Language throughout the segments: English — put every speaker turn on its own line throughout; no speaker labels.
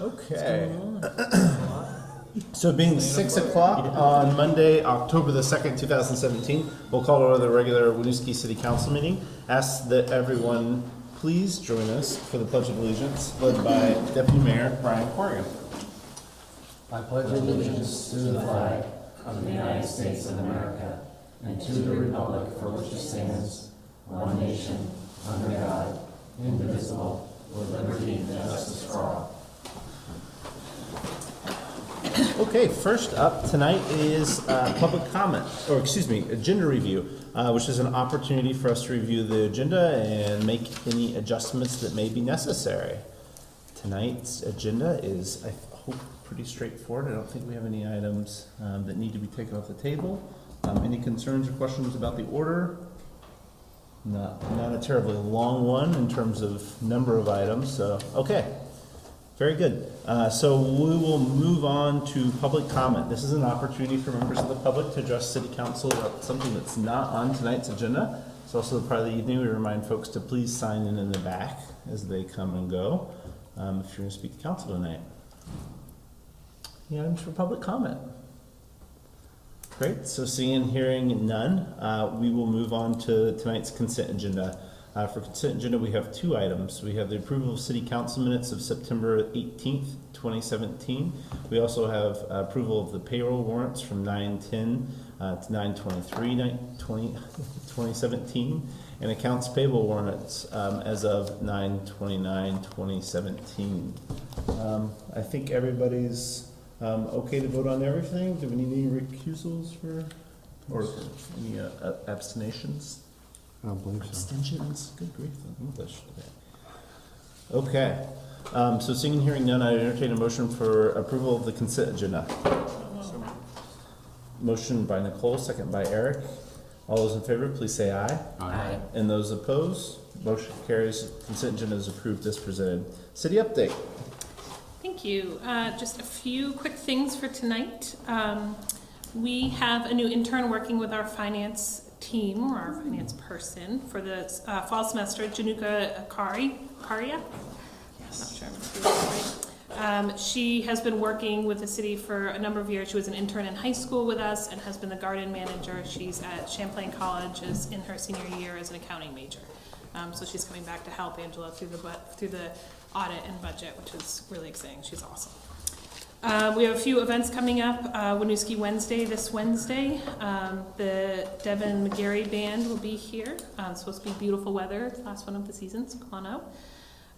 Okay. So being 6 o'clock on Monday, October the 2nd, 2017, we'll call to order the regular Winooski City Council meeting. Ask that everyone please join us for the Pledge of Allegiance, led by Deputy Mayor Brian Corrigan.
I pledge allegiance to the flag of the United States of America and to the republic for which it stands, one nation, under God, indivisible, with liberty and justice for all.
Okay, first up tonight is public comment, or excuse me, agenda review, which is an opportunity for us to review the agenda and make any adjustments that may be necessary. Tonight's agenda is, I hope, pretty straightforward. I don't think we have any items that need to be taken off the table. Any concerns or questions about the order? Not a terribly long one in terms of number of items, so okay. Very good. So we will move on to public comment. This is an opportunity for members of the public to address City Council about something that's not on tonight's agenda. It's also the part of the evening we remind folks to please sign in the back as they come and go if you're going to speak to council tonight. Any items for public comment? Great. So seeing and hearing none, we will move on to tonight's consent agenda. For consent agenda, we have two items. We have the approval of City Council minutes of September 18th, 2017. We also have approval of the payroll warrants from 9/10 to 9/23, 2017, and accounts payable warrants as of 9/29/2017. I think everybody's okay to vote on everything. Do we need any recusals or any abstentions?
I don't believe so.
Abstentions? Good grief, English today. Okay, so seeing and hearing none, I entertain a motion for approval of the consent agenda. Motion by Nicole, second by Eric. All those in favor, please say aye.
Aye.
And those opposed, motion carries. Consent agenda is approved as presented. City update.
Thank you. Just a few quick things for tonight. We have a new intern working with our finance team, or our finance person, for the fall semester, Januka Karia? Yes. Not sure I'm doing that right. She has been working with the city for a number of years. She was an intern in high school with us and has been the garden manager. She's at Champlain College, is in her senior year as an accounting major. So she's coming back to help Angela through the audit and budget, which is really exciting. She's awesome. We have a few events coming up. Winooski Wednesday, this Wednesday. The Devin McGarry Band will be here. It's supposed to be beautiful weather, last one of the season, so come on out.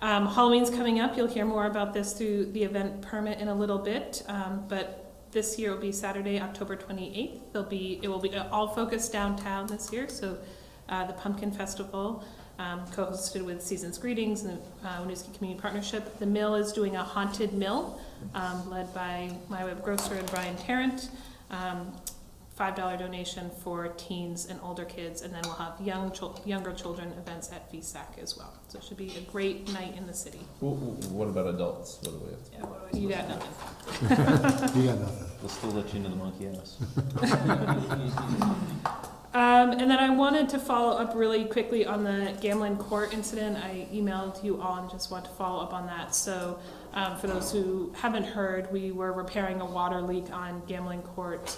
Halloween's coming up. You'll hear more about this through the event permit in a little bit. But this year will be Saturday, October 28th. It will be all focused downtown this year. So the Pumpkin Festival, co-hosted with Season's Greetings and Winooski Community Partnership. The Mill is doing a haunted mill, led by My Web Grocer and Brian Tarrant. $5 donation for teens and older kids, and then we'll have younger children events at VSAC as well. So it should be a great night in the city.
What about adults? What do we have to do?
You got nothing.
You got nothing.
We'll still let you into the monkey house.
And then I wanted to follow up really quickly on the Gamlin Court incident. I emailed you all and just want to follow up on that. So for those who haven't heard, we were repairing a water leak on Gamlin Court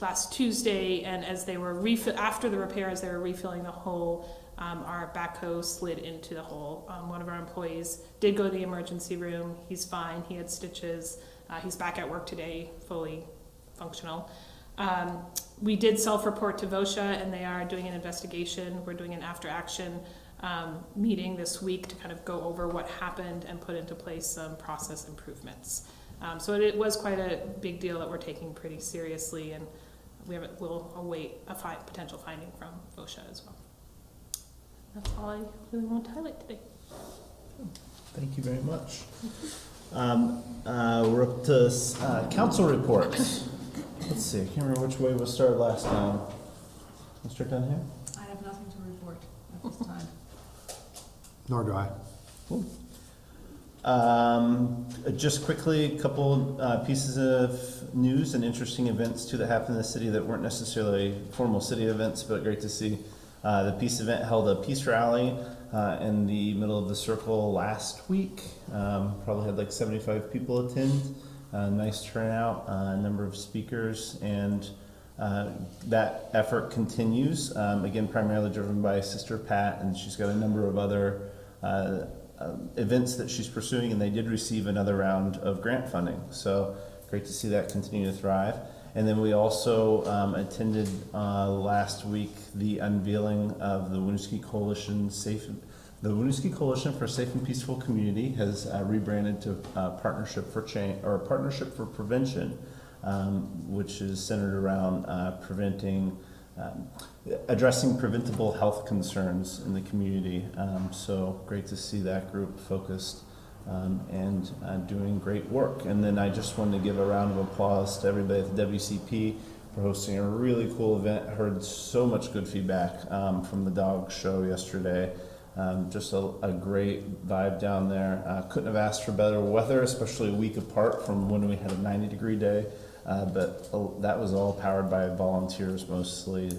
last Tuesday, and as they were after the repair, as they were refilling the hole, our backhoe slid into the hole. One of our employees did go to the emergency room. He's fine. He had stitches. He's back at work today, fully functional. We did self-report to VOSHA, and they are doing an investigation. We're doing an after-action meeting this week to kind of go over what happened and put into place some process improvements. So it was quite a big deal that we're taking pretty seriously, and we'll await a potential finding from VOSHA as well. That's all I really want to highlight today.
Thank you very much. We're up to council reports. Let's see, I can't remember which way we started last time. Let's start down here.
I have nothing to report at this time.
Nor do I.
Cool. Just quickly, a couple pieces of news and interesting events too that happened in the city that weren't necessarily formal city events, but great to see The peace event held a peace rally in the middle of the circle last week. Probably had like 75 people attend. Nice turnout, a number of speakers, and that effort continues. Again, primarily driven by Sister Pat, and she's got a number of other events that she's pursuing, and they did receive another round of grant funding. So great to see that continue to thrive. And then we also attended last week the unveiling of the Winooski Coalition The Winooski Coalition for a Safe and Peaceful Community has rebranded to Partnership for Change, or Partnership for Prevention, which is centered around addressing preventable health concerns in the community. So great to see that group focused and doing great work. And then I just wanted to give a round of applause to everybody at the WCP for hosting a really cool event. Heard so much good feedback from the dog show yesterday. Just a great vibe down there. Couldn't have asked for better weather, especially a week apart from when we had a 90-degree day. But that was all powered by volunteers mostly,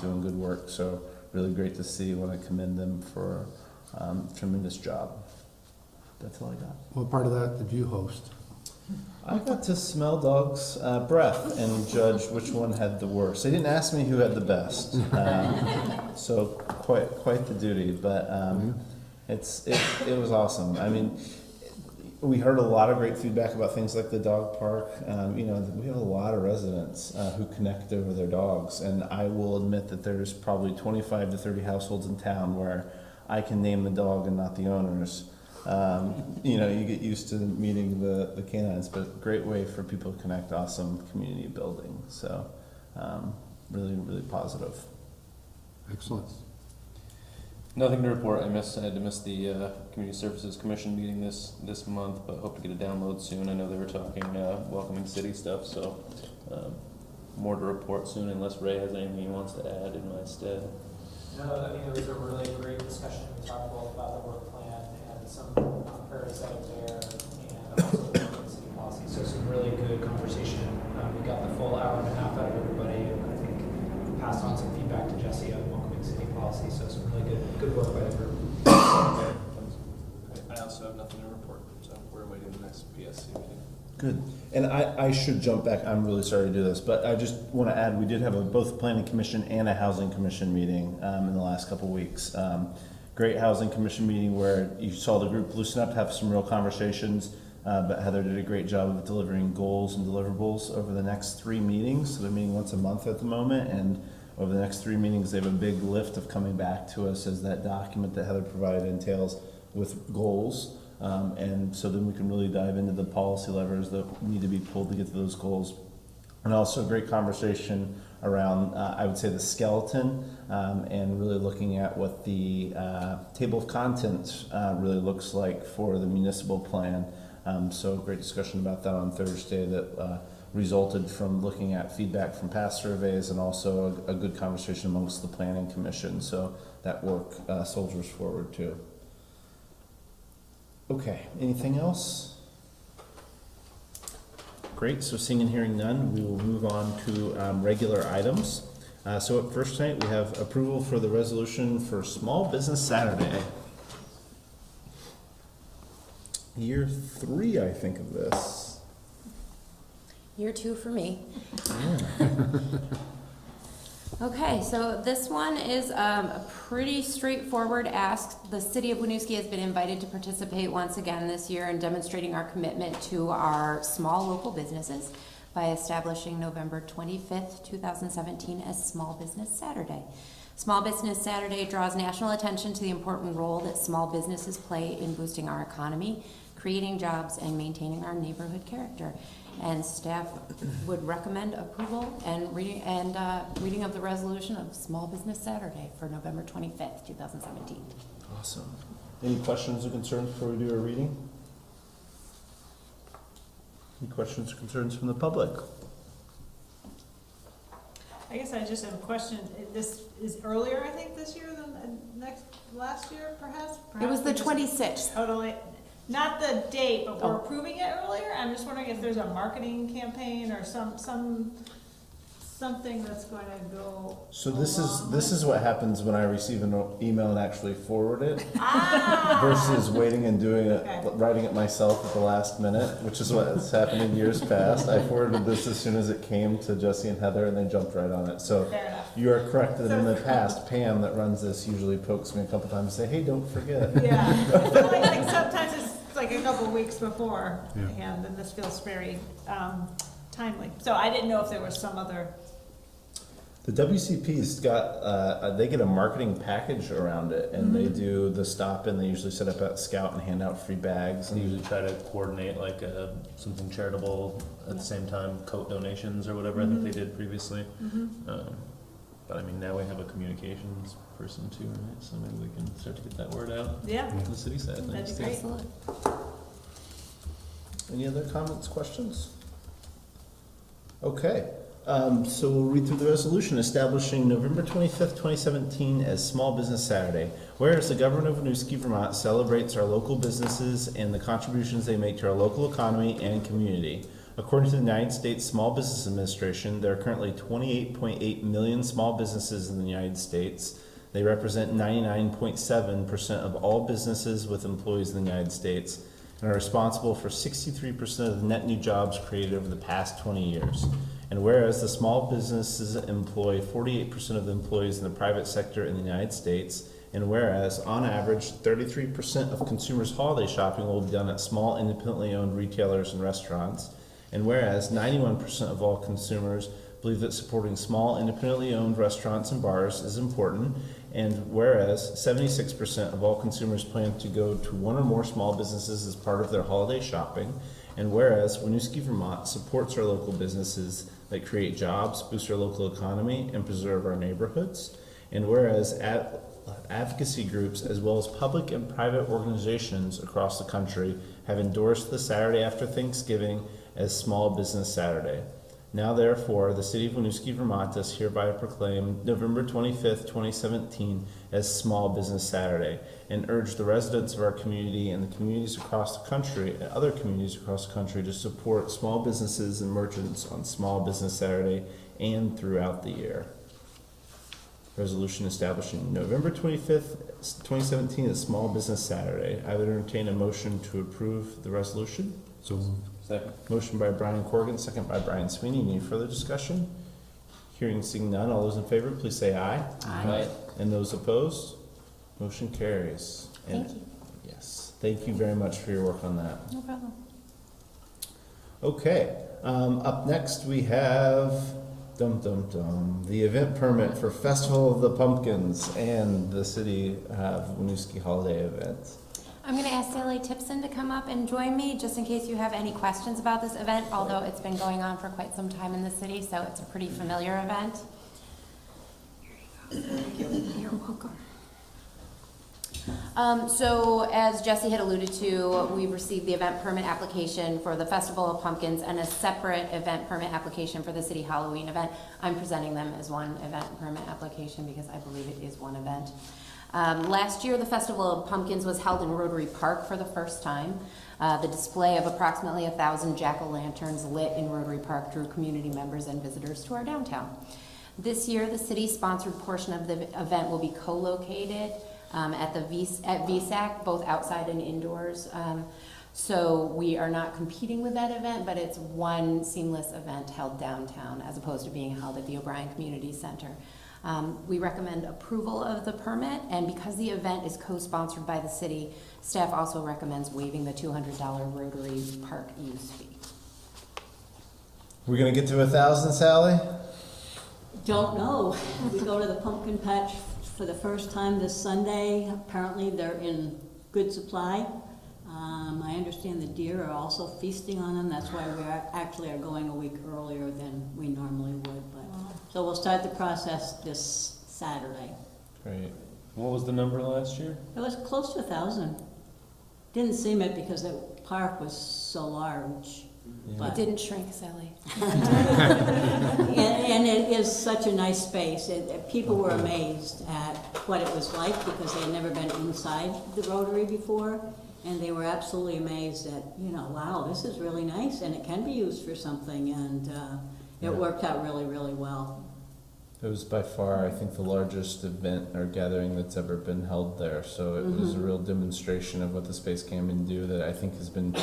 doing good work. So really great to see. Want to commend them for a tremendous job. That's all I got.
What part of that did you host?
I got to smell dogs' breath and judge which one had the worst. They didn't ask me who had the best, so quite the duty. But it was awesome. I mean, we heard a lot of great feedback about things like the dog park. We have a lot of residents who connect over their dogs, and I will admit that there's probably 25 to 30 households in town where I can name the dog and not the owners. You get used to meeting the canines, but great way for people to connect. Awesome community building. So really, really positive.
Excellent.
Nothing to report. I had to miss the Community Services Commission meeting this month, but hope to get a download soon. I know they were talking welcoming city stuff, so more to report soon, unless Ray has anything he wants to add in my stead.
No, I mean, it was a really great discussion. We talked both about the work plan and some priorities out there, and also the city policy. So some really good conversation. We got the full hour and a half out of everybody, and I think passed on some feedback to Jesse on welcoming city policy. So some really good work by the group.
I also have nothing to report, so we're waiting the next PSC meeting.
Good. And I should jump back. I'm really sorry to do this, but I just want to add we did have both a planning commission and a housing commission meeting in the last couple of weeks. Great housing commission meeting where you saw the group loosen up, have some real conversations, but Heather did a great job of delivering goals and deliverables over the next 3 meetings. So they're meeting once a month at the moment, and over the next 3 meetings they have a big lift of coming back to us as that document that Heather provided entails with goals. And so then we can really dive into the policy levers that need to be pulled to get to those goals. And also a great conversation around, I would say, the skeleton, and really looking at what the table of contents really looks like for the municipal plan. So great discussion about that on Thursday that resulted from looking at feedback from past surveys, and also a good conversation amongst the planning commission. So that work soldiers forward too. Okay, anything else? Great, so seeing and hearing none, we will move on to regular items. So at first tonight, we have approval for the resolution for Small Business Saturday. Year 3, I think, of this.
Year 2 for me. Okay, so this one is a pretty straightforward ask. The city of Winooski has been invited to participate once again this year in demonstrating our commitment to our small local businesses by establishing November 25th, 2017 as Small Business Saturday. Small Business Saturday draws national attention to the important role that small businesses play in boosting our economy, creating jobs, and maintaining our neighborhood character. And staff would recommend approval and reading of the resolution of Small Business Saturday for November 25th, 2017.
Awesome. Any questions or concerns before we do a reading? Any questions or concerns from the public?
I guess I just have a question. This is earlier, I think, this year than last year, perhaps?
It was the
we just
26th.
Totally, not the date, but we're
Oh.
approving it earlier? I'm just wondering if there's a marketing campaign or some something that's going to go
So
a
this
long
is what happens when I receive an email and actually forward it
Ah!
versus waiting and doing it,
Okay.
writing it myself at the last minute, which is what has happened in years past. I forwarded this as soon as it came to Jesse and Heather, and they jumped right on it. So
Fair enough.
you are correct that in the past, Pam that runs this usually pokes me a couple times and say, "Hey, don't forget."
Yeah, I feel like sometimes it's like a couple weeks before,
Yeah.
and then this feels very timely. So I didn't know if there was some other,
The WCP's got, they get a marketing package around it, and they do the stop, and they usually set up at Scout and hand out free bags.
I
And
usually try to coordinate like something charitable at the same time, coat donations or whatever I think they did previously. But I mean, now we have a communications person too, right? So maybe we can start to get that word out
yeah,
to the city side. of
that'd
things,
be
too.
great.
Excellent.
Any other comments, questions? Okay, so we'll read through the resolution establishing November 25th, 2017 as Small Business Saturday. Whereas the government of Winooski, Vermont celebrates our local businesses and the contributions they make to our local economy and community. According to the United States Small Business Administration, there are currently 28.8 million small businesses in the United States. They represent 99.7% of all businesses with employees in the United States and are responsible for 63% of the net new jobs created over the past 20 years. And whereas the small businesses employ 48% of the employees in the private sector in the United States, and whereas on average 33% of consumers' holiday shopping will be done at small independently owned retailers and restaurants, and whereas 91% of all consumers believe that supporting small independently owned restaurants and bars is important, and whereas 76% of all consumers plan to go to one or more small businesses as part of their holiday shopping, and whereas Winooski, Vermont supports our local businesses that create jobs, boost our local economy, and preserve our neighborhoods, and whereas advocacy groups as well as public and private organizations across the country have endorsed the Saturday after Thanksgiving as Small Business Saturday. Now therefore, the City of Winooski, Vermont does hereby proclaim November 25th, 2017 as Small Business Saturday and urge the residents of our community and the communities across the country and other communities across the country to support small businesses and merchants on Small Business Saturday and throughout the year. Resolution establishing November 25th, 2017 as Small Business Saturday. I would entertain a motion to approve the resolution.
So moved.
Second.
Motion by Brian Corrigan, second by Brian Sweeney. Any further discussion? Hearing and seeing none, all those in favor, please say aye.
Aye.
And those opposed? Motion carries. And-
Thank you.
Yes, thank you very much for your work on that.
No problem.
Okay, up next we have, the event permit for Festival of the Pumpkins and the City of Winooski Holiday Event.
I'm going to ask Sally Tipson to come up and join me, just in case you have any questions about this event, although it's been going on for quite some time in the city, so it's a pretty familiar event. You're welcome. So as Jesse had alluded to, we received the event permit application for the Festival of Pumpkins and a separate event permit application for the city Halloween event. I'm presenting them as one event permit application because I believe it is one event. Last year, the Festival of Pumpkins was held in Rotary Park for the first time. The display of approximately 1,000 jack-o'-lanterns lit in Rotary Park drew community members and visitors to our downtown. This year, the city-sponsored portion of the event will be co-located at VSAC, both outside and indoors. So we are not competing with that event, but it's one seamless event held downtown as opposed to being held at the O'Brien Community Center. We recommend approval of the permit, and because the event is co-sponsored by the city, staff also recommends waiving the $200 Rotary Park use fee.
We're gonna get to 1,000, Sally?
Don't know. We go to the pumpkin patch for the first time this Sunday. Apparently they're in good supply. I understand the deer are also feasting on them. That's why we actually are going a week earlier than we normally would. So we'll start the process this Saturday.
Great.
What was the number last year?
It was close to 1,000. Didn't seem it because the park was so large.
Yeah.
It
But
didn't shrink, Sally.
and it is such a nice space. People were amazed at what it was like because they had never been inside the Rotary before. And they were absolutely amazed at, wow, this is really nice and it can be used for something. And It worked out really, really well.
It was by far, I think, the largest event or gathering that's ever been held there. So it was a real demonstration of what the space can do that I think has been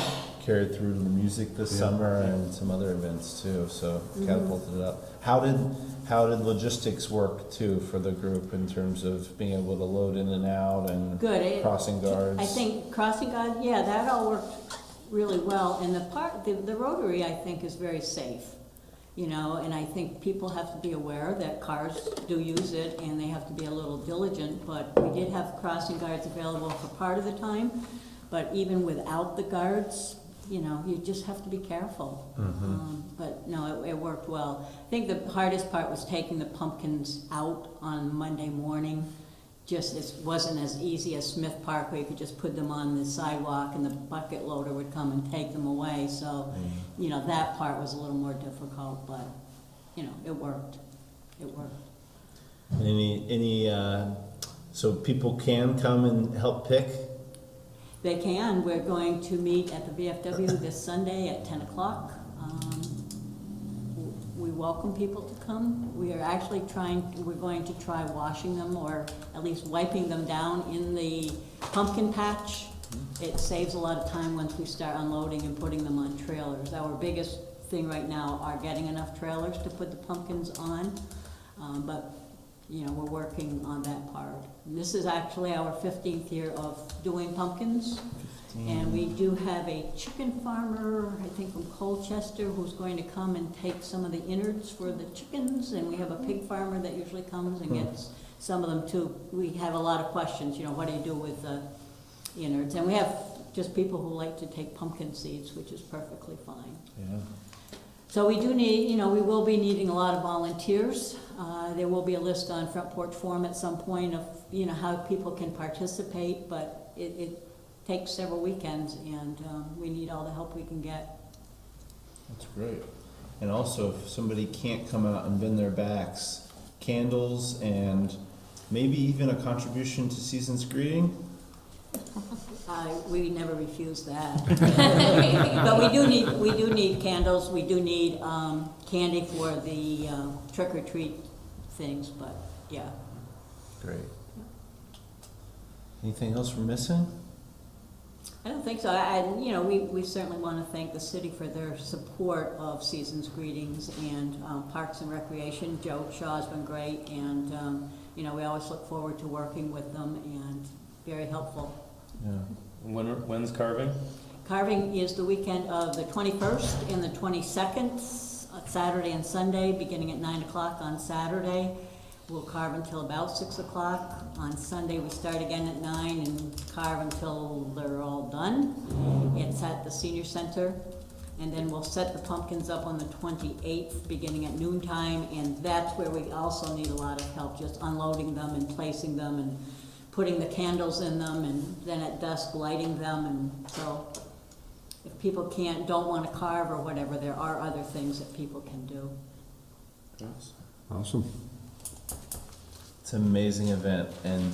carried through to the music this summer and some other events too. So catapulted it up. How did logistics work too for the group in terms of being able to load in and out and
Good.
crossing guards?
I think crossing guard, yeah, that all worked really well. And the Rotary, I think, is very safe. You know, and I think people have to be aware that cars do use it and they have to be a little diligent, but we did have crossing guards available for part of the time. But even without the guards, you know, you just have to be careful. But no, it worked well. I think the hardest part was taking the pumpkins out on Monday morning. Just, it wasn't as easy as Smith Park where you could just put them on the sidewalk and the bucket loader would come and take them away. So, you know, that part was a little more difficult, but, you know, it worked. It worked.
So people can come and help pick?
They can. We're going to meet at the VFW this Sunday at 10 o'clock. We welcome people to come. We are actually we're going to try washing them or at least wiping them down in the pumpkin patch. It saves a lot of time once we start unloading and putting them on trailers. Our biggest thing right now are getting enough trailers to put the pumpkins on. But, you know, we're working on that part. And this is actually our 15th year of doing pumpkins. And we do have a chicken farmer, I think from Colchester, who's going to come and take some of the innards for the chickens. And we have a pig farmer that usually comes and gets some of them too. We have a lot of questions, you know, what do you do with the innards? And we have just people who like to take pumpkin seeds, which is perfectly fine.
Yeah.
So we do need, you know, we will be needing a lot of volunteers. There will be a list on Front Porch Forum at some point of, you know, how people can participate, but it takes several weekends and we need all the help we can get.
That's great. And also, if somebody can't come out and bend their backs, candles and maybe even a contribution to Season's Greeting?
We never refuse that. But we do need candles, we do need candy for the trick or treat things, but yeah.
Great. Anything else we're missing?
I don't think so. You know, we certainly want to thank the city for their support of Season's Greetings and Parks and Recreation. Joe Shaw's been great, and you know, we always look forward to working with them and very helpful.
Yeah.
When's carving?
Carving is the weekend of the 21st and the 22nd, Saturday and Sunday, beginning at 9 o'clock on Saturday. We'll carve until about 6 o'clock. On Sunday, we start again at 9 and carve until they're all done. It's at the Senior Center. And then we'll set the pumpkins up on the 28th, beginning at noontime. And that's where we also need a lot of help, just unloading them and placing them and putting the candles in them, and then at dusk lighting them. And so if people don't want to carve or whatever, there are other things that people can do.
Awesome.
It's an amazing event and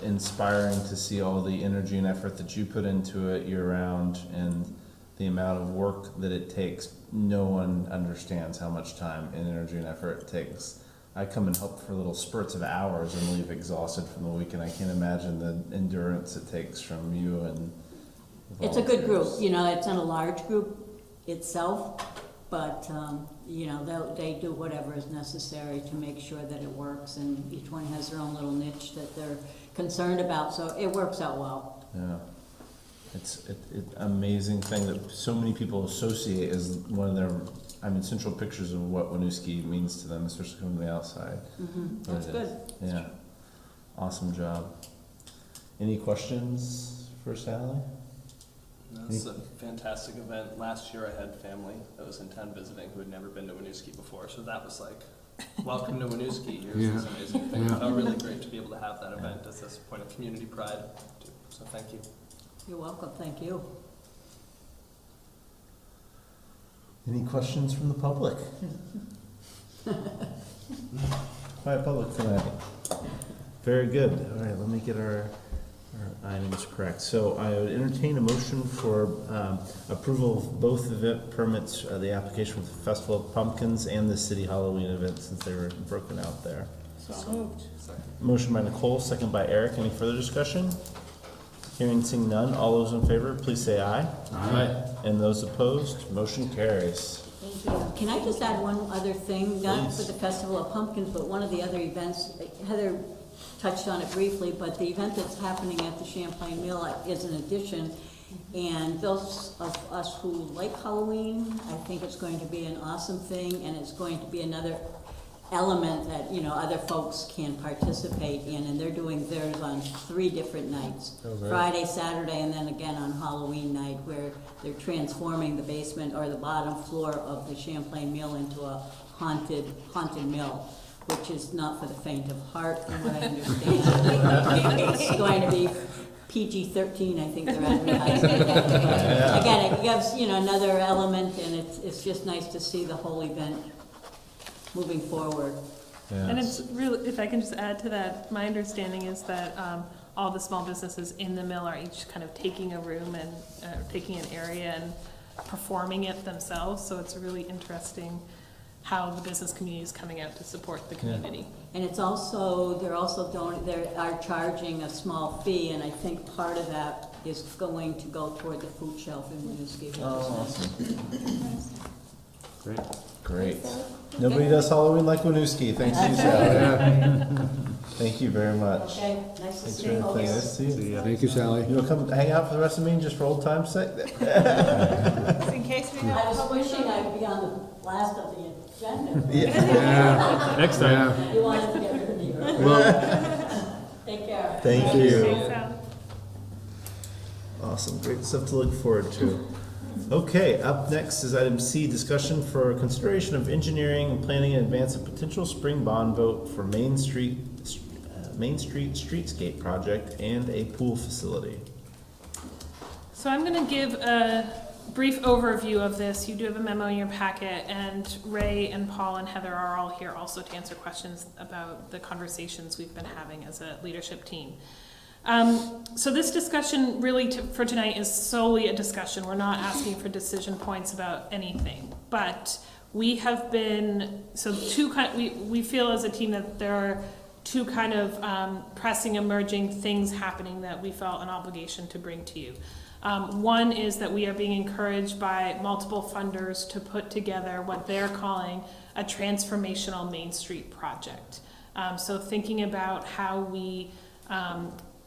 inspiring to see all the energy and effort that you put into it year round and the amount of work that it takes. No one understands how much time and energy and effort it takes. I come and help for little spurts of hours and leave exhausted from the weekend. I can't imagine the endurance it takes from you and
It's a good group,
volunteers.
you know, it's not a large group itself, but, you know, they do whatever is necessary to make sure that it works, and each one has their own little niche that they're concerned about, so it works out well.
Yeah. It's an amazing thing that so many people associate as one of their, central pictures of what Winooski means to them, especially from the outside. But
That's
it
good.
is. Yeah. Awesome job. Any questions for Sally?
It's a fantastic event. Last year I had family that was in town visiting who had never been to Winooski before, so that was like, welcome to Winooski. Here's this amazing thing. It felt really great to be able to have that event as this point of community pride, too. So thank you.
You're welcome, thank you.
Any questions from the public? Quiet public tonight. Very good. All right, let me get our items correct. So I would entertain a motion for approval of both event permits, the application for the Festival of Pumpkins and the City Halloween event, since they were broken out there.
So moved.
Motion by Nicole, second by Eric. Any further discussion? Hearing, seeing none. All those in favor, please say aye.
Aye.
And those opposed, motion carries.
Thank you. Can I just add one other thing, not for
Please.
the Festival of Pumpkins, but one of the other events, Heather touched on it briefly, but the event that's happening at the Champlain Mill is an addition. And those of us who like Halloween, I think it's going to be an awesome thing, and it's going to be another element that, you know, other folks can participate in, and they're doing theirs on 3 different nights.
great.
Friday, Saturday, and then again on Halloween night, where they're transforming the basement or the bottom floor of the Champlain Mill into a haunted mill, which is not for the faint of heart, from what I understand. It's going to be PG-13, I think they're advertising it. But again, it gives, you know, another element, and it's just nice to see the whole event moving forward.
And it's really, if I can just add to that, my understanding is that all the small businesses in the mill are each kind of taking a room and taking an area and performing it themselves. So it's really interesting how the business community is coming out to support the community.
And it's also, they are charging a small fee, and I think part of that is going to go toward the food shelf in Winooski.
Great.
Great. Nobody does Halloween like Winooski. Thanks to you, Sally. Thank you very much.
Okay, nice to
Thanks
see
for
you.
everything. Nice to see you.
Thank you, Sally.
You want to come hang out for the rest of the meeting just for old time's sake?
Just in case we have
I was
public
wishing I'd be on the last of the agenda.
Yeah.
Next time.
Yeah.
You wanted to get rid of me.
Well,
Take care.
Thank you.
Thanks, Sally.
Awesome. Great stuff to look forward to. Okay, up next is item C, discussion for consideration of engineering and planning in advance of potential spring bond vote for Main Street streetscape project and a pool facility.
So I'm going to give a brief overview of this. You do have a memo in your packet, and Ray and Paul and Heather are all here also to answer questions about the conversations we've been having as a leadership team. So this discussion really for tonight is solely a discussion. We're not asking for decision points about anything, but we have been, we feel as a team that there are 2 kind of pressing emerging things happening that we felt an obligation to bring to you. One is that we are being encouraged by multiple funders to put together what they're calling a transformational Main Street project. So thinking about how we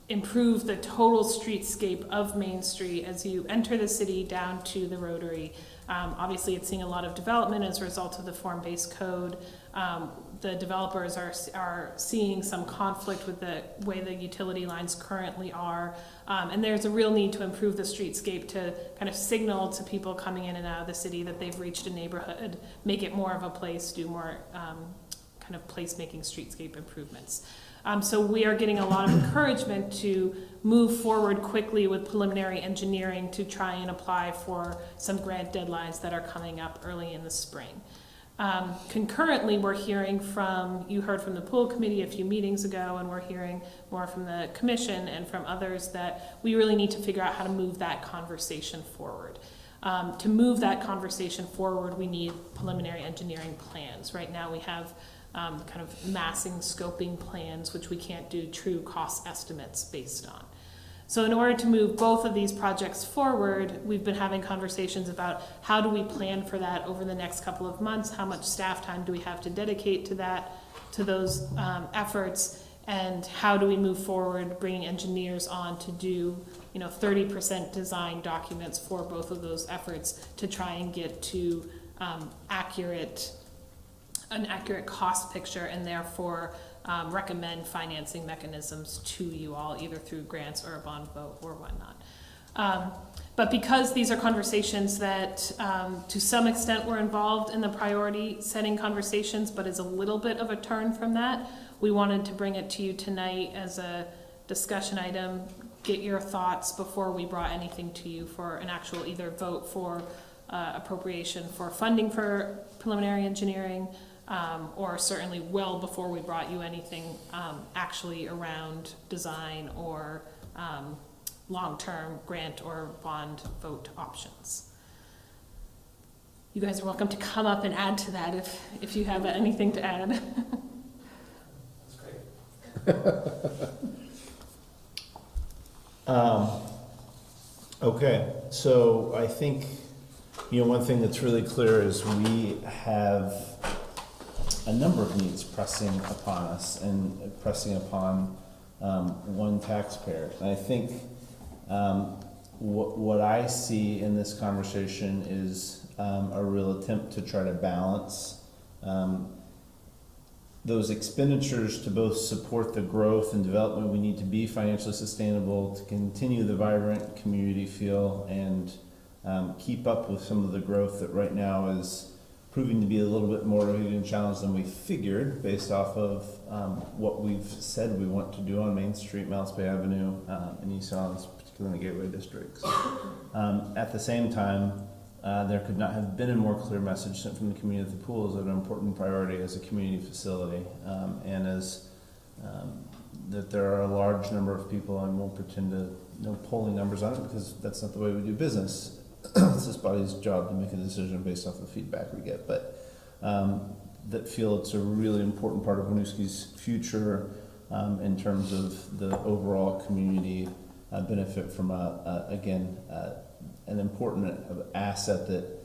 improve the total streetscape of Main Street as you enter the city down to the Rotary. Obviously, it's seeing a lot of development as a result of the form-based code. The developers are seeing some conflict with the way the utility lines currently are. And there's a real need to improve the streetscape to kind of signal to people coming in and out of the city that they've reached a neighborhood, make it more of a place, do more kind of place-making streetscape improvements. So we are getting a lot of encouragement to move forward quickly with preliminary engineering to try and apply for some grant deadlines that are coming up early in the spring. Concurrently, we're hearing you heard from the pool committee a few meetings ago, and we're hearing more from the commission and from others that we really need to figure out how to move that conversation forward. To move that conversation forward, we need preliminary engineering plans. Right now we have kind of massing scoping plans, which we can't do true cost estimates based on. So in order to move both of these projects forward, we've been having conversations about how do we plan for that over the next couple of months, how much staff time do we have to dedicate to those efforts, and how do we move forward bringing engineers on to do 30% design documents for both of those efforts to try and get to an accurate cost picture, and therefore recommend financing mechanisms to you all, either through grants or a bond vote or whatnot. But because these are conversations that to some extent were involved in the priority setting conversations, but is a little bit of a turn from that, we wanted to bring it to you tonight as a discussion item, get your thoughts before we brought anything to you for an actual either vote for appropriation for funding for preliminary engineering, or certainly well before we brought you anything actually around design or long-term grant or bond vote options. You guys are welcome to come up and add to that if you have anything to add.
That's great.
Okay, so I think, one thing that's really clear is we have a number of needs pressing upon us and pressing upon one taxpayer. And I think what I see in this conversation is a real attempt to try to balance those expenditures to both support the growth and development we need to be financially sustainable, to continue the vibrant community feel, and keep up with some of the growth that right now is proving to be a little bit more of a challenge than we figured, based off of what we've said we want to do on Main Street, Mounts Bay Avenue, and East Islands, particularly in the gateway districts. At the same time, there could not have been a more clear message sent from the community that the pool is an important priority as a community facility, and as that there are a large number of people, and won't pretend to know polling numbers on it because that's not the way we do business. It's this body's job to make a decision based off the feedback we get, but that feel it's a really important part of Winooski's future in terms of the overall community benefit from an important asset that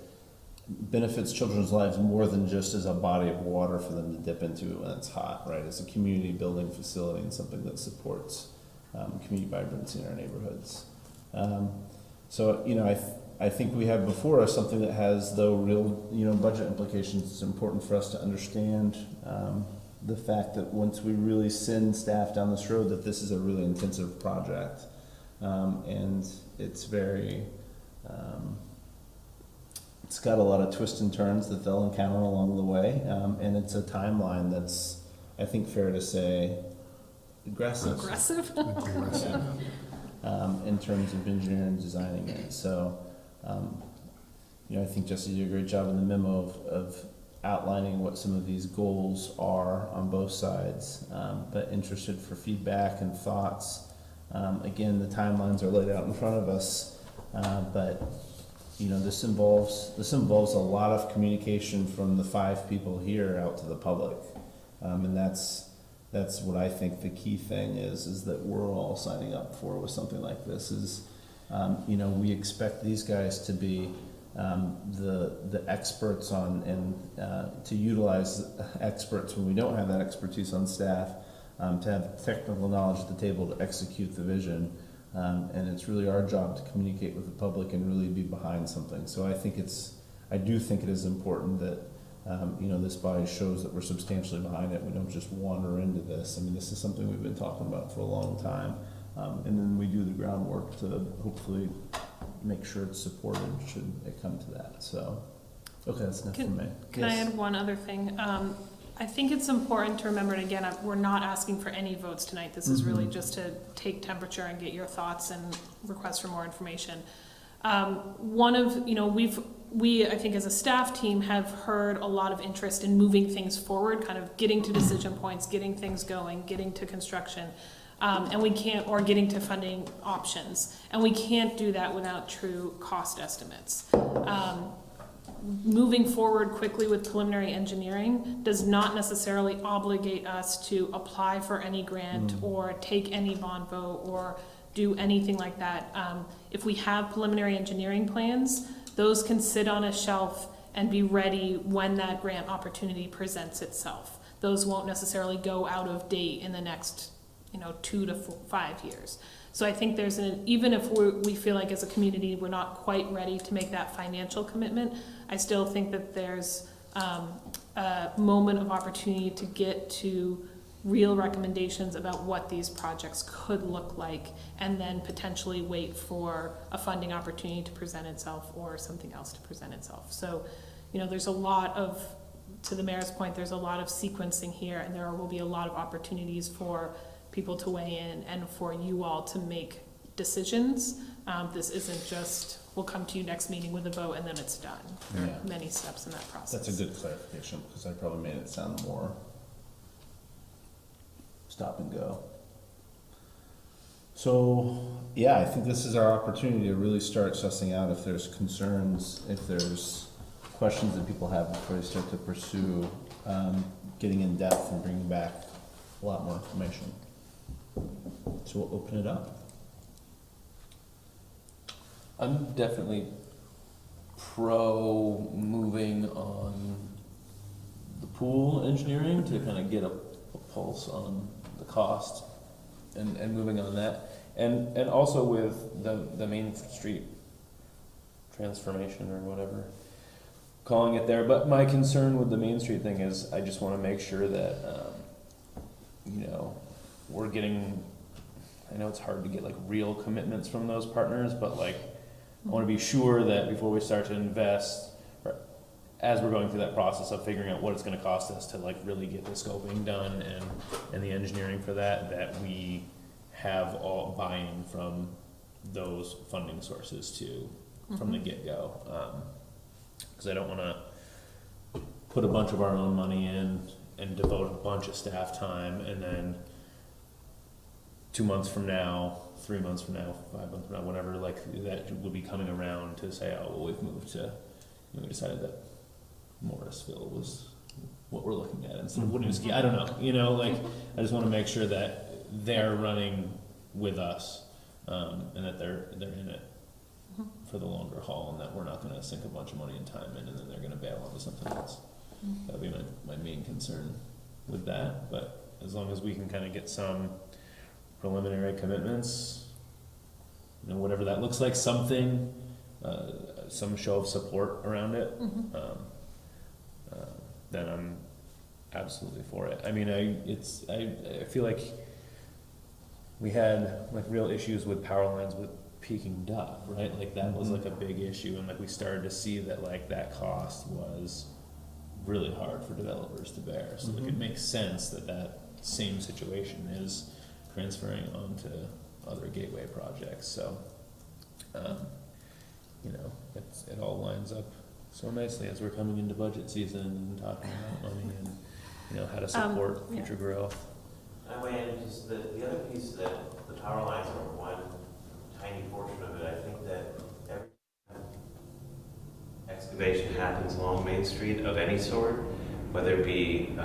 benefits children's lives more than just as a body of water for them to dip into when it's hot, right? It's a community building facility and something that supports community vibrancy in our neighborhoods. I think we have before us something that has, though, real, budget implications. It's important for us to understand the fact that once we really send staff down this road, that this is a really intensive project. And it's very, it's got a lot of twists and turns that they'll encounter along the way. And it's a timeline that's, I think, fair to say, aggressive. In terms of engineering and designing it. So, I think Jesse did a great job in the memo of outlining what some of these goals are on both sides, but interested for feedback and thoughts. Again, the timelines are laid out in front of us, but this involves a lot of communication from the 5 people here out to the public, and that's what I think the key thing is that we're all signing up for with something like this. Is we expect these guys to be the experts on and to utilize experts when we don't have that expertise on staff, to have technical knowledge at the table to execute the vision, and it's really our job to communicate with the public and really be behind something. So I do think it is important that this body shows that we're substantially behind it. We don't just wander into this. I mean, this is something we've been talking about for a long time. And then we do the groundwork to hopefully make sure it's supported should it come to that. So, okay, that's enough from me.
Can I add one other thing? I think it's important to remember, and again, we're not asking for any votes tonight. This is really just to take temperature and get your thoughts and requests for more information. We, I think as a staff team, have heard a lot of interest in moving things forward, kind of getting to decision points, getting things going, getting to construction. And we can't, or getting to funding options. And we can't do that without true cost estimates. Moving forward quickly with preliminary engineering does not necessarily obligate us to apply for any grant or take any bond vote or do anything like that. If we have preliminary engineering plans, those can sit on a shelf and be ready when that grant opportunity presents itself. Those won't necessarily go out of date in the next 2 to 5 years. So I think there's even if we feel like as a community we're not quite ready to make that financial commitment, I still think that there's a moment of opportunity to get to real recommendations about what these projects could look like, and then potentially wait for a funding opportunity to present itself or something else to present itself. So, there's a lot of, to the mayor's point, there's a lot of sequencing here, and there will be a lot of opportunities for people to weigh in and for you all to make decisions. This isn't just, we'll come to you next meeting with a vote and then it's done. There are many steps in that process.
That's a good clarification, because I probably made it sound more stop and go. So, yeah, I think this is our opportunity to really start sussing out if there's concerns, if there's questions that people have before they start to pursue getting in depth and bringing back a lot more information. So we'll open it up.
I'm definitely pro moving on the pool engineering to kind of get a pulse on the cost and moving on that. And also with the Main Street transformation or whatever, calling it there. But my concern with the Main Street thing is I just want to make sure that, we're getting, I know it's hard to get like real commitments from those partners, but like I want to be sure that before we start to invest, or as we're going through that process of figuring out what it's going to cost us to like really get the scoping done and the engineering for that we have all buy-in from those funding sources too, from the get-go. Because I don't want to put a bunch of our own money in and devote a bunch of staff time, and then 2 months from now, 3 months from now, 5 months from now, whatever, like that will be coming around to say, oh, well, we've moved to, we decided that Morrisville was what we're looking at instead of Winooski. I don't know, like I just want to make sure that they're running with us, and that they're in it for the longer haul, and that we're not going to sink a bunch of money and time in, and then they're going to bail onto something else. That'd be my main concern with that. But as long as we can kind of get some preliminary commitments, whatever that looks like, something, some show of support around it, then I'm absolutely for it. I mean, I feel like we had like real issues with power lines with Peking Duck, right? Like that was like a big issue, and like we started to see that like that cost was really hard for developers to bear. So like it makes sense that same situation is transferring onto other gateway projects. So, it all lines up so nicely as we're coming into budget season and talking about money and how to support future growth.
I weigh in because the other piece that the power lines are one tiny portion of it. I think that every time excavation happens along Main Street of any sort, whether it be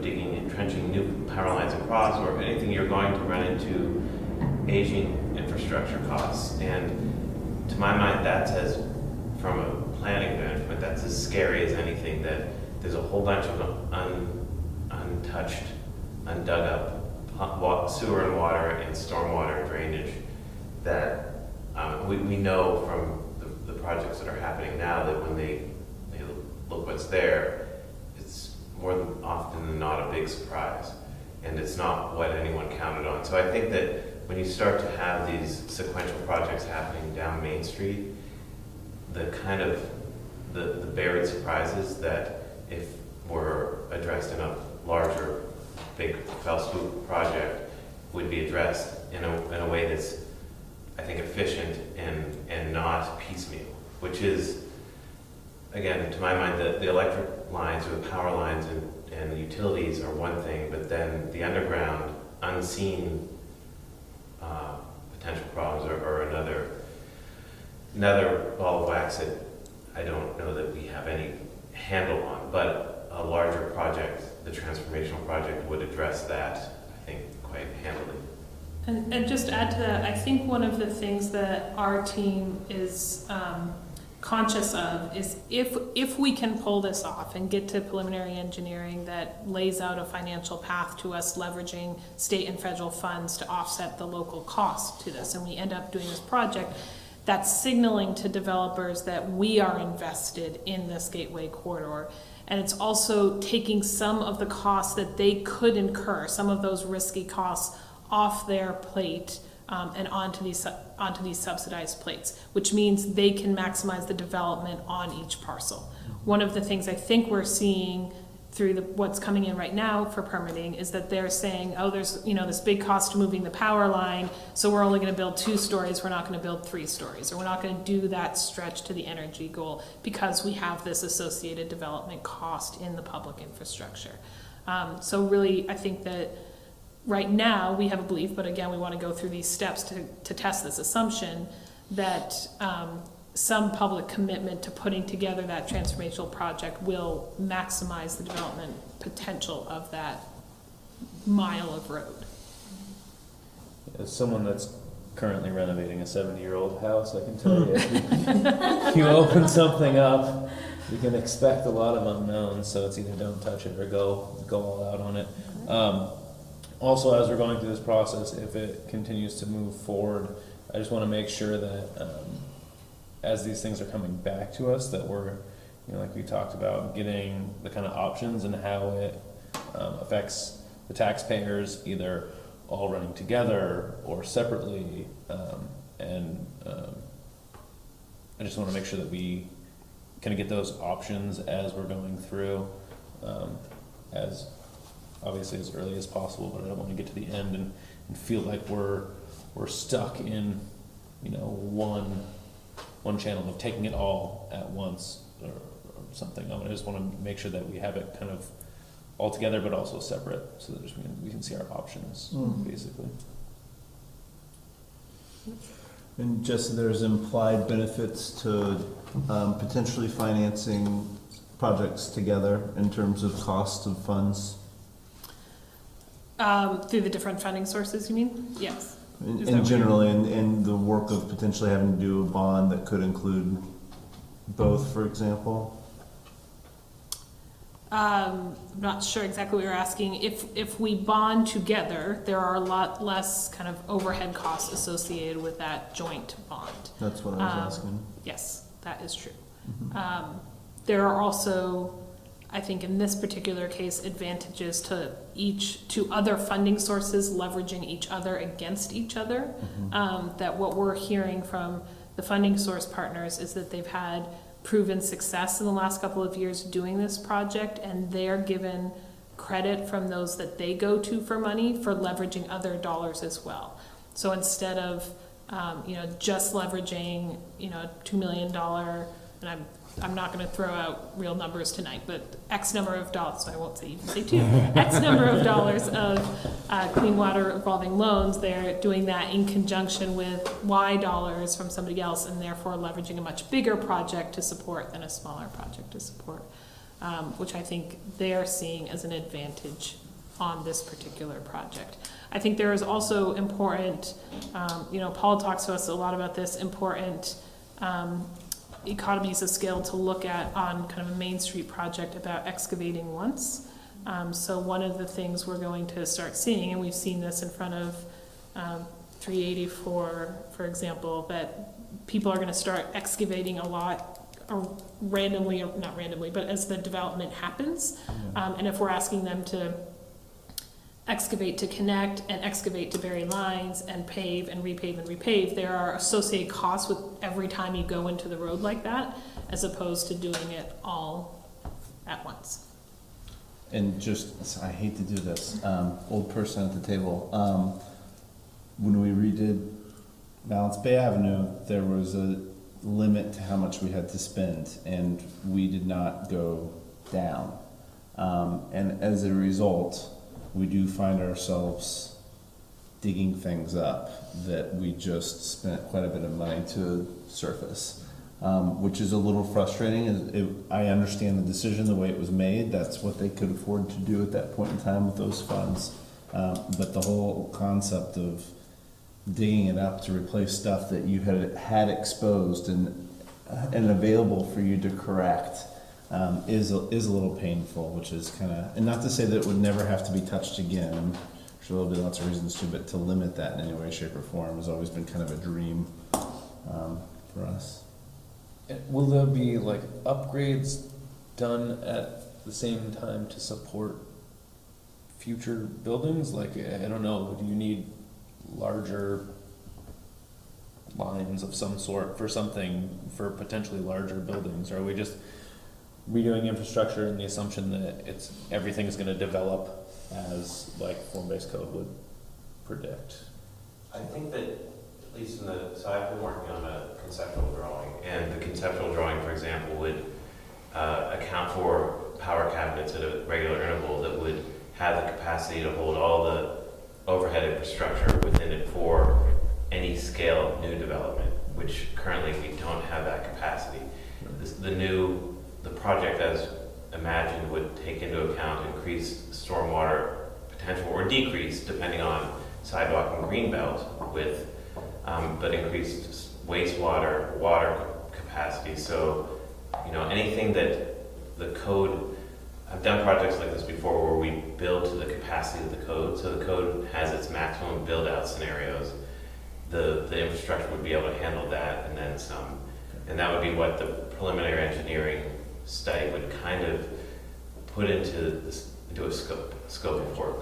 digging and trenching new power lines across or anything, you're going to run into aging infrastructure costs. And to my mind, that's from a planning benefit, that's as scary as anything, that there's a whole bunch of untouched, undug up sewer and water and stormwater drainage that we know from the projects that are happening now that when they look what's there, it's more often than not a big surprise, and it's not what anyone counted on. So I think that when you start to have these sequential projects happening down Main Street, the kind of the buried surprises that if were addressed in a larger, big fell swoop project would be addressed in a way that's, I think, efficient and not piecemeal, which is, again, to my mind, the electric lines or the power lines and the utilities are one thing, but then the underground, unseen potential problems are another ball of wax that I don't know that we have any handle on. But a larger project, the transformational project, would address that, I think, quite handily.
And just to add to that, I think one of the things that our team is conscious of is if we can pull this off and get to preliminary engineering that lays out a financial path to us leveraging state and federal funds to offset the local cost to this, and we end up doing this project, that's signaling to developers that we are invested in this gateway corridor. And it's also taking some of the costs that they could incur, some of those risky costs, off their plate and onto these subsidized plates, which means they can maximize the development on each parcel. One of the things I think we're seeing through what's coming in right now for permitting is that they're saying, oh, there's this big cost to moving the power line, so we're only going to build 2 stories, we're not going to build 3 stories, or we're not going to do that stretch to the energy goal because we have this associated development cost in the public infrastructure. So really, I think that right now, we have a belief, but again, we want to go through these steps to test this assumption that some public commitment to putting together that transformational project will maximize the development potential of that mile of road.
As someone that's currently renovating a 70-year-old house, I can tell you, if you open something up, you can expect a lot of unknowns, so it's either don't touch it or go all out on it. Also, as we're going through this process, if it continues to move forward, I just want to make sure that as these things are coming back to us, that we're, like we talked about, getting the kind of options and how it affects the taxpayers, either all running together or separately, and I just want to make sure that we kind of get those options as we're going through, as obviously as early as possible, but I don't want to get to the end and feel like we're stuck in, one channel of taking it all at once or something. I just want to make sure that we have it kind of all together, but also separate, so that we can see our options, basically.
And just there's implied benefits to potentially financing projects together in terms of cost of funds.
Through the different funding sources, you mean? Yes.
In general, in the work of potentially having to do a bond that could include both, for example?
I'm not sure exactly what you're asking. If we bond together, there are a lot less kind of overhead costs associated with that joint bond.
That's what I was asking.
Yes, that is true. There are also, I think in this particular case, advantages to other funding sources leveraging each other against each other. That what we're hearing from the funding source partners is that they've had proven success in the last couple of years doing this project, and they're given credit from those that they go to for money for leveraging other dollars as well. So instead of just leveraging $2 million, and I'm not going to throw out real numbers tonight, but X number of dollars, so I won't say even say two, X number of dollars of clean water revolving loans, they're doing that in conjunction with Y dollars from somebody else, and therefore leveraging a much bigger project to support than a smaller project to support, which I think they're seeing as an advantage on this particular project. I think there is also important, Paul talks to us a lot about this, important economies of scale to look at on kind of a Main Street project about excavating once. So one of the things we're going to start seeing, and we've seen this in front of 384, for example, that people are going to start excavating a lot randomly, or not randomly, but as the development happens. And if we're asking them to excavate to connect and excavate to bury lines and pave and repave, there are associated costs with every time you go into the road like that, as opposed to doing it all at once.
And I hate to do this, old person at the table. When we redid Balance Bay Avenue, there was a limit to how much we had to spend, and we did not go down. And as a result, we do find ourselves digging things up that we just spent quite a bit of money to surface, which is a little frustrating. I understand the decision, the way it was made. That's what they could afford to do at that point in time with those funds. But the whole concept of digging it up to replace stuff that you had exposed and available for you to correct is a little painful, which is kind of, and not to say that it would never have to be touched again. I'm sure there'll be lots of reasons to, but to limit that in any way, shape, or form has always been kind of a dream for us.
Will there be like upgrades done at the same time to support future buildings? Like, I don't know, do you need larger lines of some sort for potentially larger buildings? Or are we just redoing infrastructure in the assumption that everything is going to develop as like form-based code would predict?
I think that, at least so I've been working on a conceptual drawing, and the conceptual drawing, for example, would account for power cabinets at a regular interval that would have the capacity to hold all the overhead infrastructure within it for any scale new development, which currently we don't have that capacity. The project as imagined would take into account increased stormwater potential or decrease depending on sidewalk and greenbelt with, but increased wastewater, water capacity. So, anything that the code, I've done projects like this before where we build to the capacity of the code. So the code has its maximum build out scenarios. The infrastructure would be able to handle that and then some. And that would be what the preliminary engineering study would kind of put into a scope of work.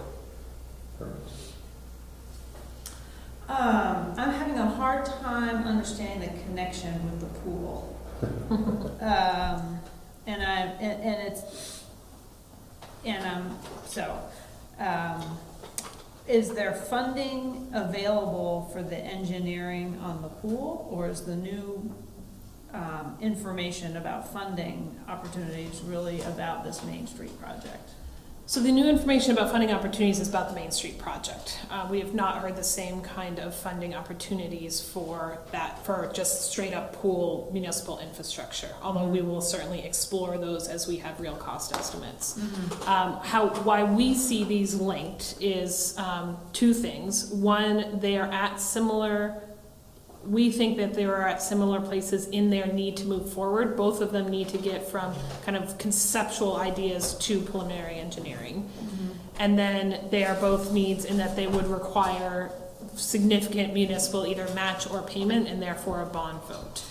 I'm having a hard time understanding the connection with the pool. Is there funding available for the engineering on the pool, or is the new information about funding opportunities really about this Main Street project?
So the new information about funding opportunities is about the Main Street project. We have not heard the same kind of funding opportunities for just straight up pool municipal infrastructure, although we will certainly explore those as we have real cost estimates. Why we see these linked is two things. One, they are at similar, we think that they are at similar places in their need to move forward. Both of them need to get from kind of conceptual ideas to preliminary engineering. And then they are both needs in that they would require significant municipal either match or payment and therefore a bond vote.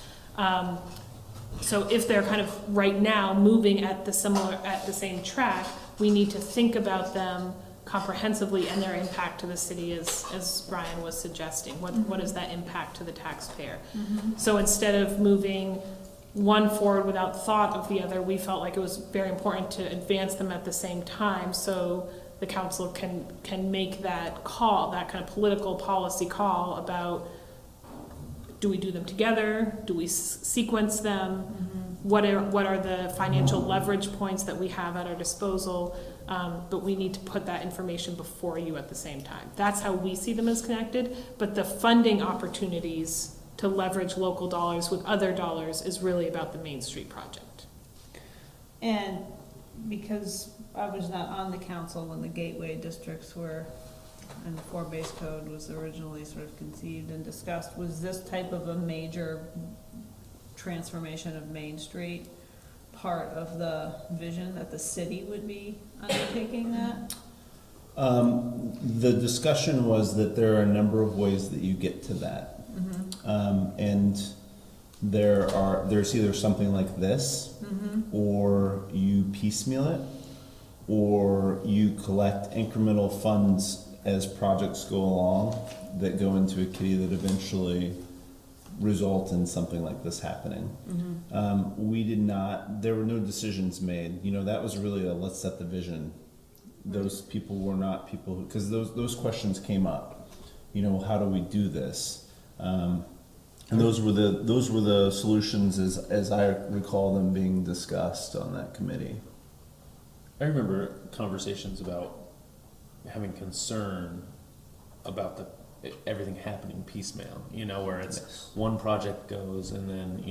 So if they're kind of right now moving at the same track, we need to think about them comprehensively and their impact to the city as Brian was suggesting. What is that impact to the taxpayer? So instead of moving one forward without thought of the other, we felt like it was very important to advance them at the same time so the council can make that call, that kind of political policy call about, do we do them together? Do we sequence them? What are the financial leverage points that we have at our disposal? But we need to put that information before you at the same time. That's how we see them as connected, but the funding opportunities to leverage local dollars with other dollars is really about the Main Street project.
And because I was not on the council when the gateway districts were, and the 4 base code was originally sort of conceived and discussed, was this type of a major transformation of Main Street part of the vision that the city would be undertaking that?
The discussion was that there are a number of ways that you get to that. And there's either something like this, or you piecemeal it, or you collect incremental funds as projects go along that go into a kitty that eventually result in something like this happening. There were no decisions made. That was really let's set the vision. Those people were not people who, because those questions came up. How do we do this? And those were the solutions as I recall them being discussed on that committee.
I remember conversations about having concern about everything happening piecemeal, where it's one project goes and then,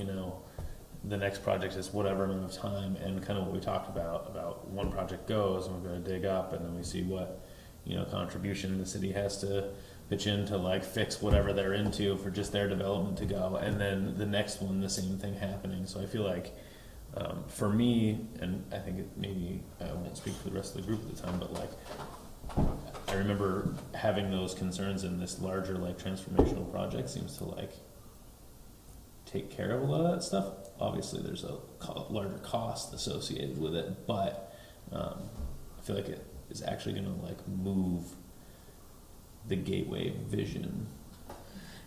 the next project is whatever amount of time, and kind of what we talked about one project goes and we're going to dig up and then we see what, contribution the city has to pitch in to fix whatever they're into for just their development to go, and then the next one, the same thing happening. So I feel like for me, and I think maybe I won't speak for the rest of the group at the time, but I remember having those concerns, in this larger transformational project seems to take care of a lot of that stuff. Obviously there's a larger cost associated with it, but I feel like it is actually going to move the gateway vision.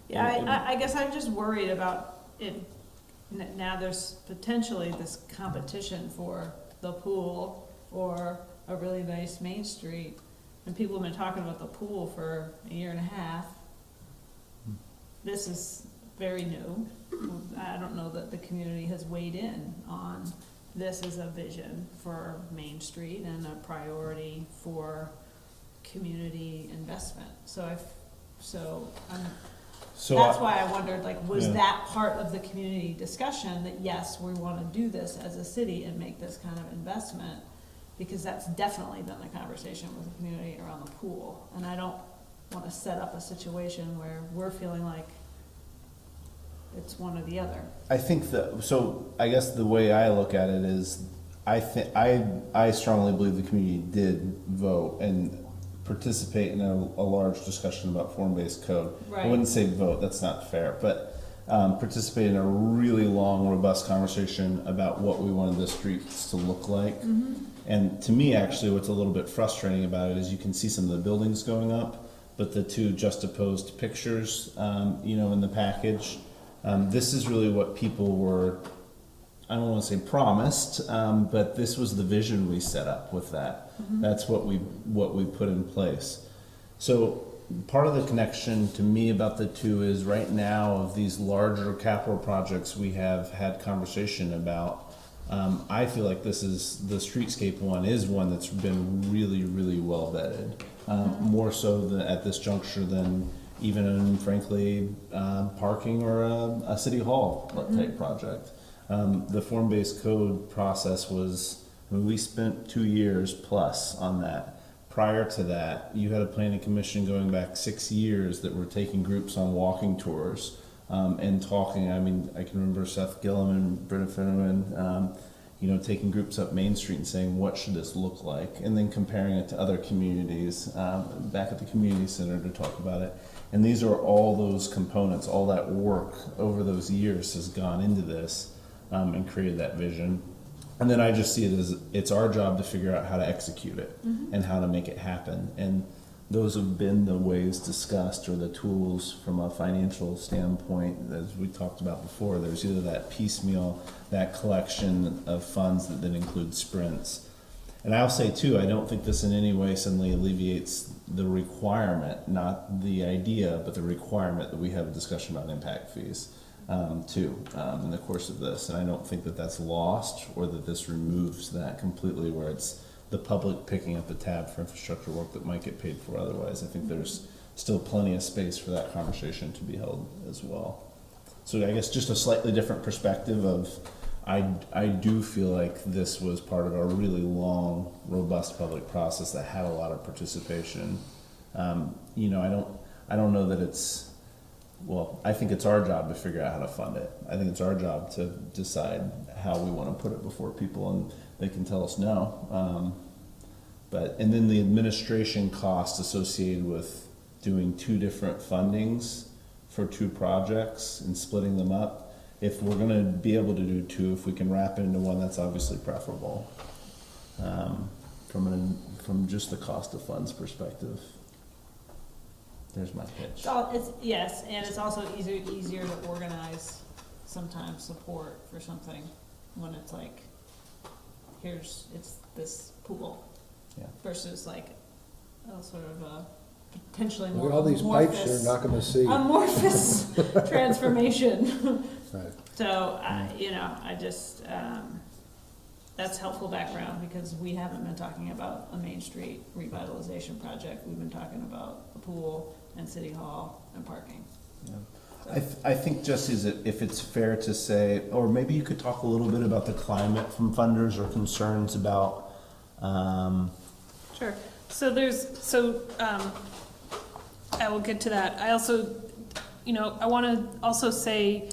Yeah, I guess I'm just worried about it. Now there's potentially this competition for the pool or a really nice Main Street. And people have been talking about the pool for a year and a half. This is very new. I don't know that the community has weighed in on this as a vision for Main Street and a priority for community investment. So I'm
So
that's why I wondered, like, was
Yeah.
that part of the community discussion, that yes, we wanna do this as a city and make this kind of investment? Because that's definitely been the conversation with the community around the pool, and I don't wanna set up a situation where we're feeling like it's one or the other.
I think that, so I guess the way I look at it is, I strongly believe the community did vote and participate in a large discussion about form-based code. I
Right.
wouldn't say vote, that's not fair, but participate in a really long, robust conversation about what we wanted the streets to look like. And to me, actually, what's a little bit frustrating about it is you can see some of the buildings going up, but the two juxtaposed pictures, in the package, this is really what people were, I don't want to say promised, but this was the vision we set up with that. That's what we put in place. So part of the connection to me about the two is right now of these larger capital projects we have had conversation about. I feel like this is the streetscape one is one that's been really, really well vetted, more so than at this juncture than even in, frankly, parking or a city hall type project. The form-based code process was, we spent 2 years plus on that. Prior to that, you had a planning commission going back 6 years that were taking groups on walking tours and talking. I mean, I can remember Seth Gillum and Britta Finneman, taking groups up Main Street and saying, what should this look like? And then comparing it to other communities back at the community center to talk about it. And these are all those components, all that work over those years has gone into this and created that vision. And then I just see it as it's our job to figure out how to execute it and how to make it happen. And those have been the ways discussed, or the tools from a financial standpoint, as we talked about before. There's either that piecemeal, that collection of funds that then include sprints. And I'll say too, I don't think this in any way suddenly alleviates the requirement, not the idea, but the requirement that we have a discussion about impact fees too in the course of this. And I don't think that that's lost, or that this removes that completely, where it's the public picking up the tab for infrastructure work that might get paid for otherwise. I think there's still plenty of space for that conversation to be held as well. So I guess just a slightly different perspective of, I do feel like this was part of a really long, robust public process that had a lot of participation. I don't know that it's, well, I think it's our job to figure out how to fund it. I think it's our job to decide how we want to put it before people, and they can tell us no. And then the administration costs associated with doing 2 different fundings for 2 projects and splitting them up. If we're going to be able to do 2, if we can wrap it into one, that's obviously preferable from just the cost of funds perspective. There's my pitch.
Yes, and it's also easier to organize sometimes support for something when it's like, it's this pool.
Yeah.
Versus like a sort of a potentially
Look
more
at all these pipes you're
amorphous,
not gonna see.
amorphous transformation.
Right.
So, I just, that's helpful background, because we haven't been talking about a Main Street revitalization project. We've been talking about the pool and City Hall and parking.
Yeah. I think just if it's fair to say, or maybe you could talk a little bit about the climate from funders or concerns about.
Sure. I will get to that. I also, I want to also say,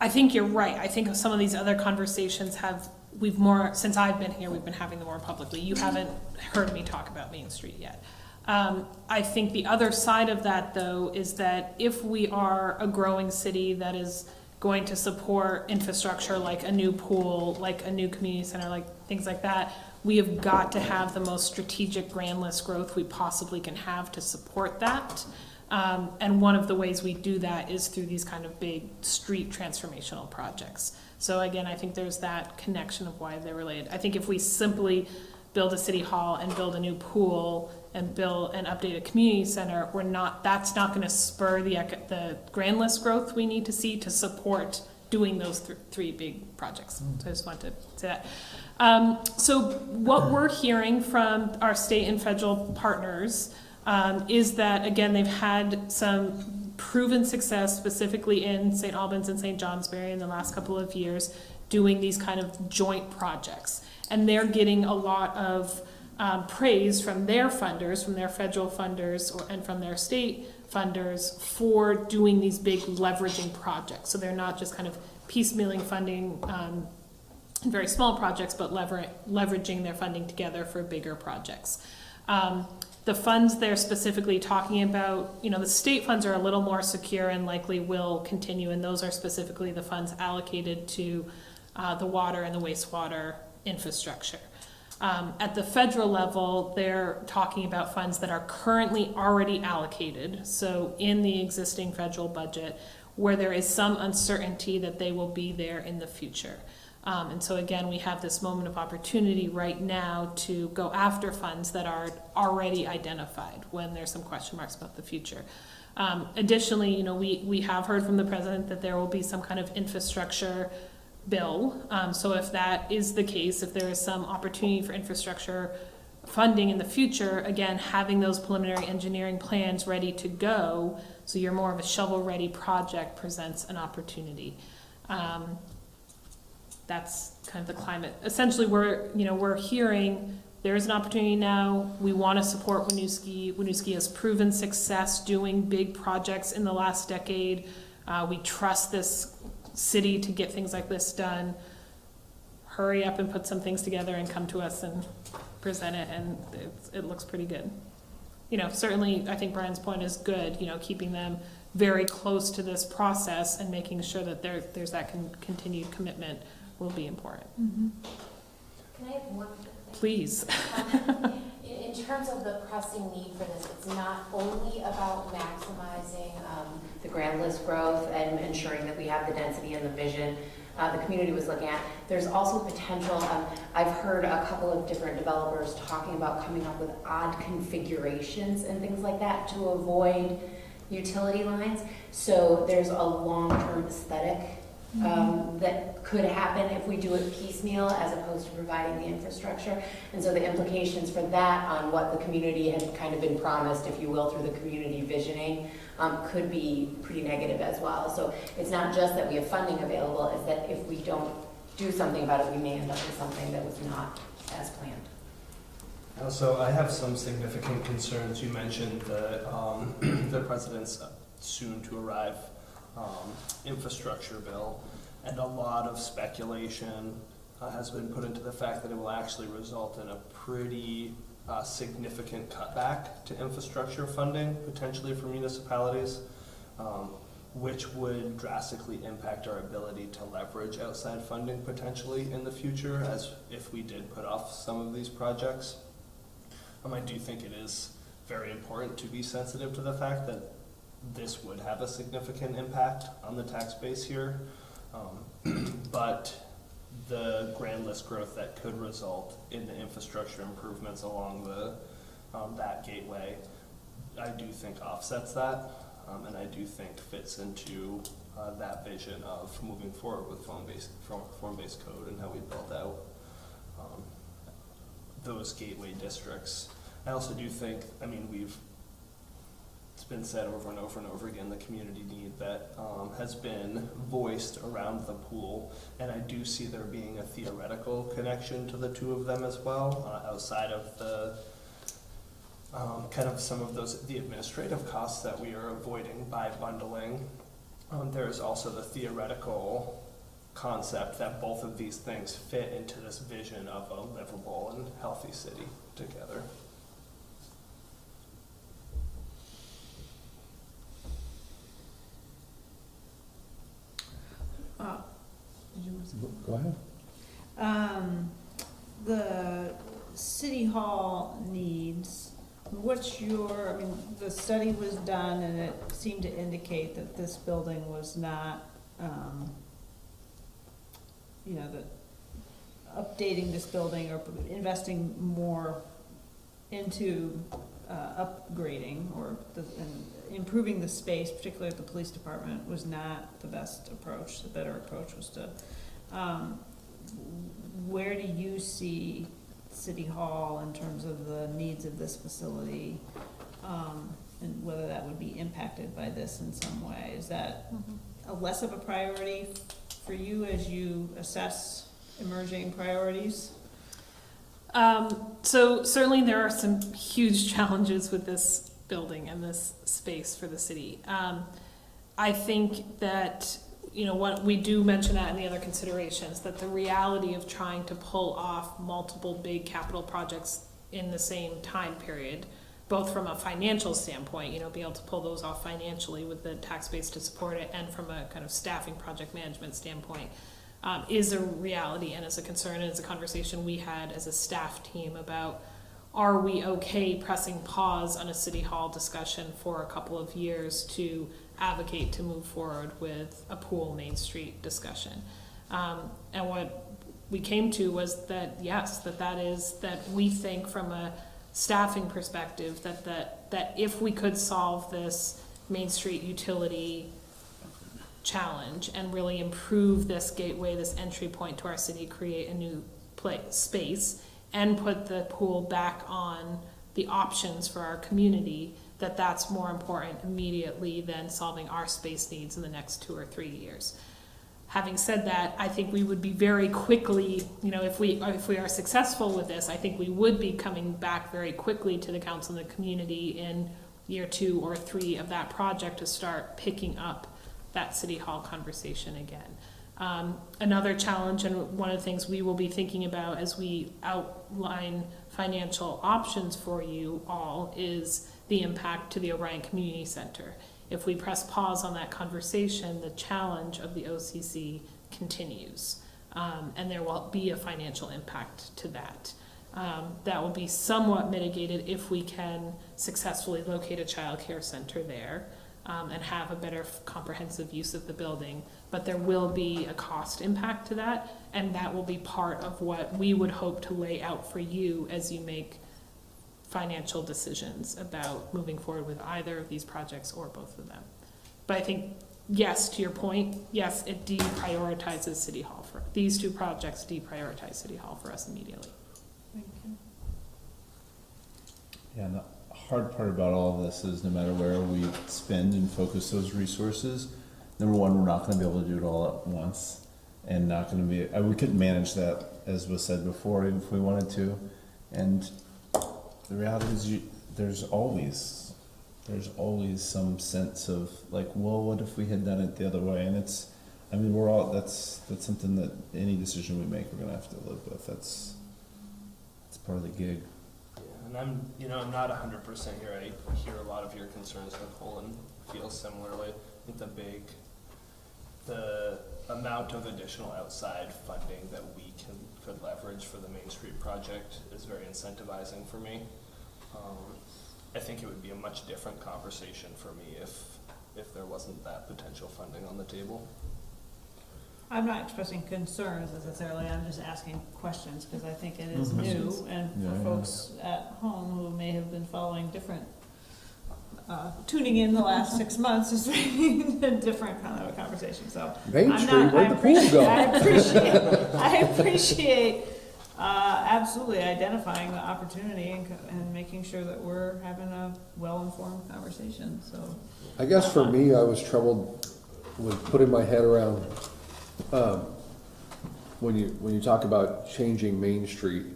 I think you're right. I think some of these other conversations since I've been here, we've been having them more publicly. You haven't heard me talk about Main Street yet. I think the other side of that, though, is that if we are a growing city that is going to support infrastructure like a new pool, like a new community center, like things like that, we have got to have the most strategic grand list growth we possibly can have to support that. And one of the ways we do that is through these kind of big street transformational projects. So again, I think there's that connection of why they're related. I think if we simply build a city hall and build a new pool and build and update a community center, that's not going to spur the grand list growth we need to see to support doing those three big projects. So I just wanted to say that. So what we're hearing from our state and federal partners is that, again, they've had some proven success, specifically in St. Albans and St. Johnsbury in the last couple of years, doing these kind of joint projects. And they're getting a lot of praise from their funders, from their federal funders, and from their state funders for doing these big leveraging projects. So they're not just kind of piecemealing funding in very small projects, but leveraging their funding together for bigger projects. The funds they're specifically talking about, the state funds are a little more secure and likely will continue, and those are specifically the funds allocated to the water and the wastewater infrastructure. At the federal level, they're talking about funds that are currently already allocated, so in the existing federal budget, where there is some uncertainty that they will be there in the future. And so again, we have this moment of opportunity right now to go after funds that are already identified when there's some question marks about the future. Additionally, we have heard from the president that there will be some kind of infrastructure bill. So if that is the case, if there is some opportunity for infrastructure funding in the future, again, having those preliminary engineering plans ready to go, so you're more of a shovel-ready project, presents an opportunity. That's kind of the climate. Essentially, we're hearing there is an opportunity now. We want to support Winooski. Winooski has proven success doing big projects in the last decade. We trust this city to get things like this done. Hurry up and put some things together and come to us and present it, and it looks pretty good. Certainly, I think Brian's point is good, keeping them very close to this process and making sure that there's that continued commitment will be important.
Mm-hmm.
Can I have one quick thing?
Please.
In terms of the pressing need for this, it's not only about maximizing the grand list growth and ensuring that we have the density and the vision the community was looking at. There's also potential, I've heard a couple of different developers talking about coming up with odd configurations and things like that to avoid utility lines. So there's a long-term aesthetic that could happen if we do it piecemeal as opposed to providing the infrastructure. And so the implications for that on what the community had kind of been promised, if you will, through the community visioning, could be pretty negative as well. So it's not just that we have funding available, it's that if we don't do something about it, we may end up with something that was not as planned.
So I have some significant concerns. You mentioned the president's soon to arrive infrastructure bill, and a lot of speculation has been put into the fact that it will actually result in a pretty significant cutback to infrastructure funding, potentially for municipalities, which would drastically impact our ability to leverage outside funding potentially in the future, as if we did put off some of these projects. I do think it is very important to be sensitive to the fact that this would have a significant impact on the tax base here, but the grand list growth that could result in the infrastructure improvements along the that gateway, I do think offsets that, and I do think fits into that vision of moving forward with form-based code and how we build out those gateway districts. I also do think, it's been said over and over and over again, the community need that has been voiced around the pool, and I do see there being a theoretical connection to the two of them as well, outside of the kind of some of the administrative costs that we are avoiding by bundling. There is also the theoretical concept that both of these things fit into this vision of a livable and healthy city together.
Go ahead.
The city hall needs, the study was done and it seemed to indicate that this building was not, that updating this building or investing more into upgrading or and improving the space, particularly at the police department, was not the best approach. The better approach was to, where do you see City Hall in terms of the needs of this facility? And whether that would be impacted by this in some way. Is that a less of a priority for you as you assess emerging priorities?
So certainly there are some huge challenges with this building and this space for the city. I think that, you know, what we do mention that in the other considerations, that the reality of trying to pull off multiple big capital projects in the same time period, both from a financial standpoint, you know, be able to pull those off financially with the tax base to support it, and from a kind of staffing project management standpoint, is a reality and is a concern, and is a conversation we had as a staff team about, are we okay pressing pause on a City Hall discussion for a couple of years to advocate to move forward with a pool Main Street discussion? And what we came to was that, yes, that we think from a staffing perspective that if we could solve this Main Street utility challenge and really improve this gateway, this entry point to our city, create a new space, and put the pool back on the options for our community, that's more important immediately than solving our space needs in the next 2 or 3 years. Having said that, I think we would be very quickly, you know, if we are successful with this, I think we would be coming back very quickly to the council and the community in year 2 or 3 of that project to start picking up that City Hall conversation again. Another challenge, and one of the things we will be thinking about as we outline financial options for you all, is the impact to the O'Brien Community Center. If we press pause on that conversation, the challenge of the OCC continues, and there will be a financial impact to that. That will be somewhat mitigated if we can successfully locate a child care center there, and have a better comprehensive use of the building. But there will be a cost impact to that, and that will be part of what we would hope to lay out for you as you make financial decisions about moving forward with either of these projects or both of them. But I think, yes, to your point, yes, it deprioritizes City Hall for these 2 projects. Deprioritize City Hall for us immediately.
Thank you.
Yeah, and the hard part about all of this is no matter where we spend and focus those resources, number one, we're not gonna be able to do it all at once, and not gonna be, we couldn't manage that, as was said before, even if we wanted to. And the reality is there's always some sense of like, well, what if we had done it the other way? And it's, I mean, that's something that any decision we make, we're gonna have to live with. It's part of the gig.
Yeah, and I'm not 100% here. I hear a lot of your concerns, Nicole, and feel similarly. I think the amount of additional outside funding that we could leverage for the Main Street project is very incentivizing for me. I think it would be a much different conversation for me if there wasn't that potential funding on the table.
I'm not expressing concerns necessarily, I'm just asking questions, because I think it is new, and for folks at home who may have been following different, tuning in the last 6 months is a different kind of a conversation, so.
Main Street, where'd the pool go?
I appreciate absolutely identifying the opportunity and making sure that we're having a well-informed conversation, so.
I guess for me, I was troubled with putting my head around, when you talk about changing Main Street,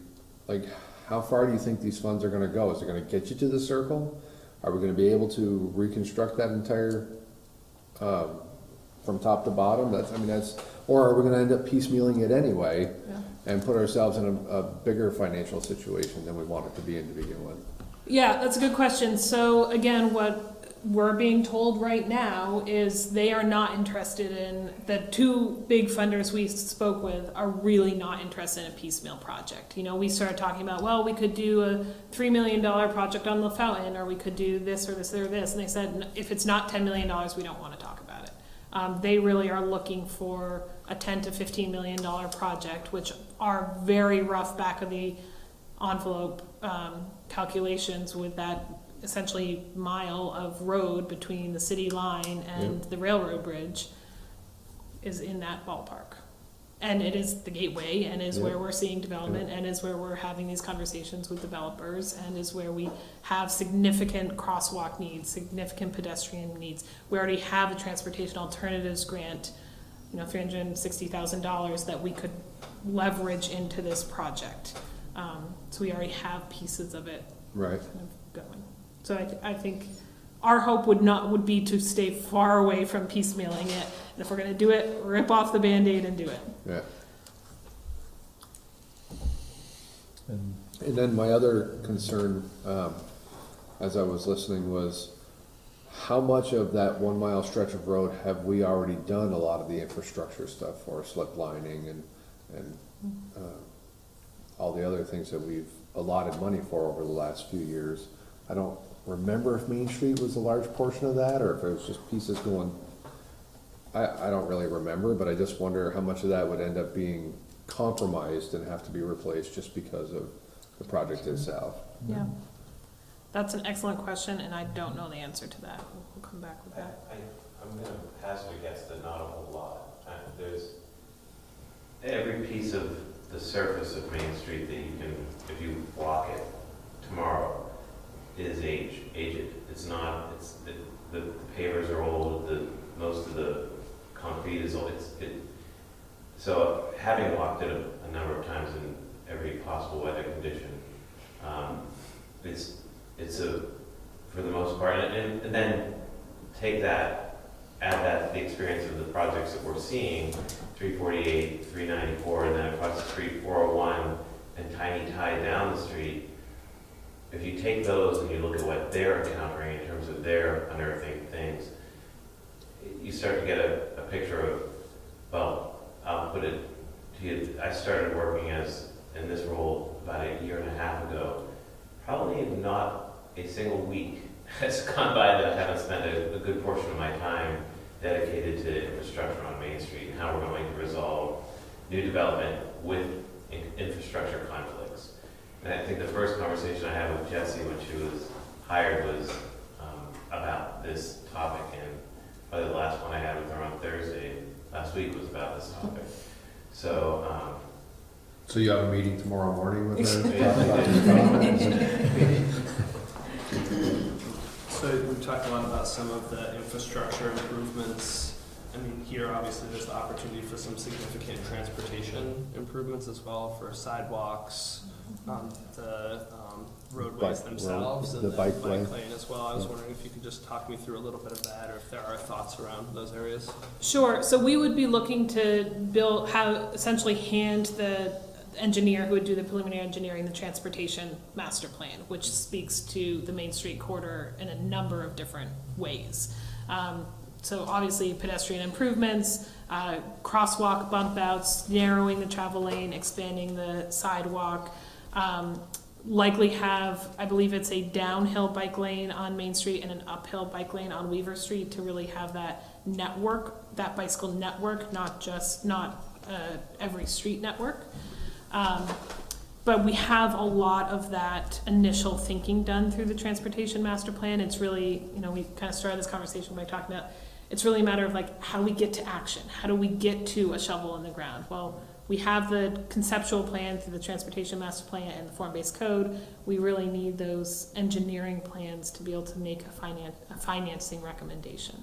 like, how far do you think these funds are gonna go? Is it gonna get you to the circle? Are we gonna be able to reconstruct that entire, from top to bottom? Or are we gonna end up piecemealing it anyway?
Yeah.
And put ourselves in a bigger financial situation than we wanted to be in to begin with?
Yeah, that's a good question. So again, what we're being told right now is they are not interested in, the 2 big funders we spoke with are really not interested in a piecemeal project. You know, we started talking about, well, we could do a $3 million project on the fountain, or we could do this or this or this. And they said, if it's not $10 million, we don't want to talk about it. They really are looking for a $10 to $15 million project, which are very rough back of the envelope calculations with that essentially mile of road between the city line and the railroad bridge is in that ballpark. And it is the gateway, and is where we're seeing development, and is where we're having these conversations with developers, and is where we have significant crosswalk needs, significant pedestrian needs. We already have a transportation alternatives grant, $360,000 that we could leverage into this project. So we already have pieces of it
Right.
kind of going. So I think our hope would be to stay far away from piecemealing it. And if we're gonna do it, rip off the Band-Aid and do it.
Yeah.
And
And then my other concern, as I was listening, was how much of that 1 mile stretch of road have we already done a lot of the infrastructure stuff for, slip lining and all the other things that we've allotted money for over the last few years? I don't remember if Main Street was a large portion of that, or if it was just pieces going, I don't really remember, but I just wonder how much of that would end up being compromised and have to be replaced just because of the project itself.
Yeah. That's an excellent question, and I don't know the answer to that. We'll come back with that.
I'm gonna hazard a guess that not a whole lot. There's every piece of the surface of Main Street that you can, if you walk it tomorrow, is aged. It's not, the pavers are old, most of the concrete is old. So having walked it a number of times in every possible weather condition, it's for the most part, and then take that, add that to the experience of the projects that we're seeing, 348, 394, and then across the street, 401, and Tiny Tie down the street. If you take those and you look at what they're encountering in terms of their unearthing things, you start to get a picture of, well, I'll put it to you, I started working in this role about a year and a half ago. Probably not a single week has gone by that I haven't spent a good portion of my time dedicated to infrastructure on Main Street and how we're going to resolve new development with infrastructure conflicts. And I think the first conversation I had with Jessie when she was hired was about this topic, and probably the last one I had with her on Thursday last week was about this topic. So,
So you have a meeting tomorrow morning with her? to talk about this topic?
So we talked a lot about some of the infrastructure improvements. I mean, here obviously there's the opportunity for some significant transportation improvements as well, for sidewalks, the roadways themselves,
the
and the
bike
bike
lane.
lane as well. I was wondering if you could just talk me through a little bit of that, or if there are thoughts around those areas.
Sure. So we would be looking to essentially hand the engineer who would do the preliminary engineering the transportation master plan, which speaks to the Main Street corridor in a number of different ways. So obviously pedestrian improvements, crosswalk bump outs, narrowing the travel lane, expanding the sidewalk, likely have, I believe it's a downhill bike lane on Main Street and an uphill bike lane on Weaver Street to really have that network, that bicycle network, not every street network. But we have a lot of that initial thinking done through the transportation master plan. It's really, we kind of started this conversation by talking about, it's really a matter of like, how do we get to action? How do we get to a shovel in the ground? Well, we have the conceptual plan through the transportation master plan and the form-based code. We really need those engineering plans to be able to make a financing recommendation.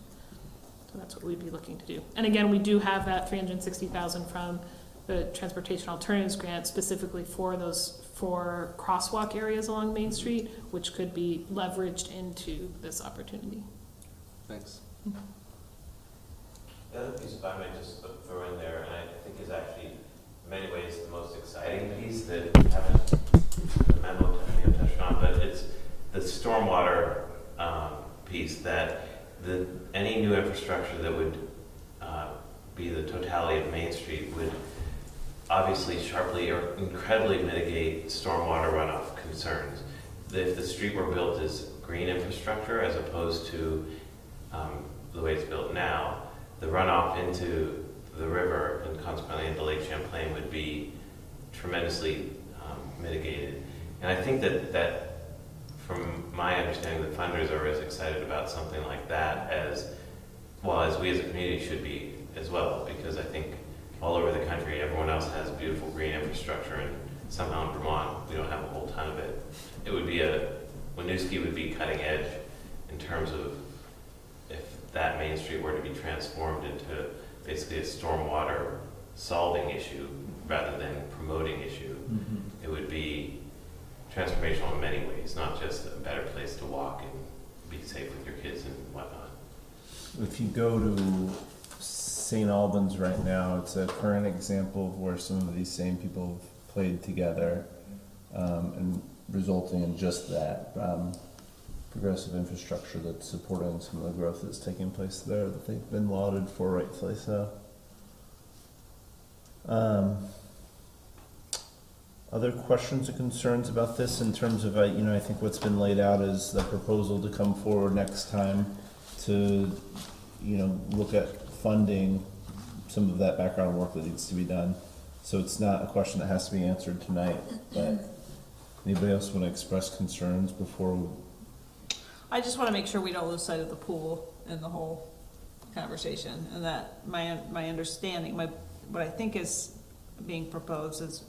So that's what we'd be looking to do. And again, we do have that $360,000 from the Transportation Alternatives Grant specifically for those 4 crosswalk areas along Main Street, which could be leveraged into this opportunity.
Thanks.
The other piece, if I might just throw in there, and I think is actually in many ways the most exciting piece that we haven't, the memo touched on, but it's the stormwater piece, that any new infrastructure that would be the totality of Main Street would obviously sharply or incredibly mitigate stormwater runoff concerns. If the street were built as green infrastructure as opposed to the way it's built now, the runoff into the river and consequently into Lake Champlain would be tremendously mitigated. And I think that from my understanding, the funders are as excited about something like that as, well, as we as a community should be as well, because I think all over the country, everyone else has beautiful green infrastructure, and somehow in Vermont, we don't have a whole ton of it. It would be Winooski would be cutting edge in terms of if that Main Street were to be transformed into basically a stormwater solving issue rather than promoting issue. It would be transformational in many ways, not just a better place to walk and be safe with your kids and whatnot.
If you go to St. Albans right now, it's a current example of where some of these same people have played together, and resulting in just that progressive infrastructure that's supporting some of the growth that's taking place there that they've been lauded for, rightfully so. Other questions or concerns about this in terms of, I think what's been laid out is the proposal to come forward next time to, look at funding some of that background work that needs to be done. So it's not a question that has to be answered tonight, but anybody else want to express concerns before we?
I just want to make sure we don't lose sight of the pool in the whole conversation, and that my understanding, what I think is being proposed is,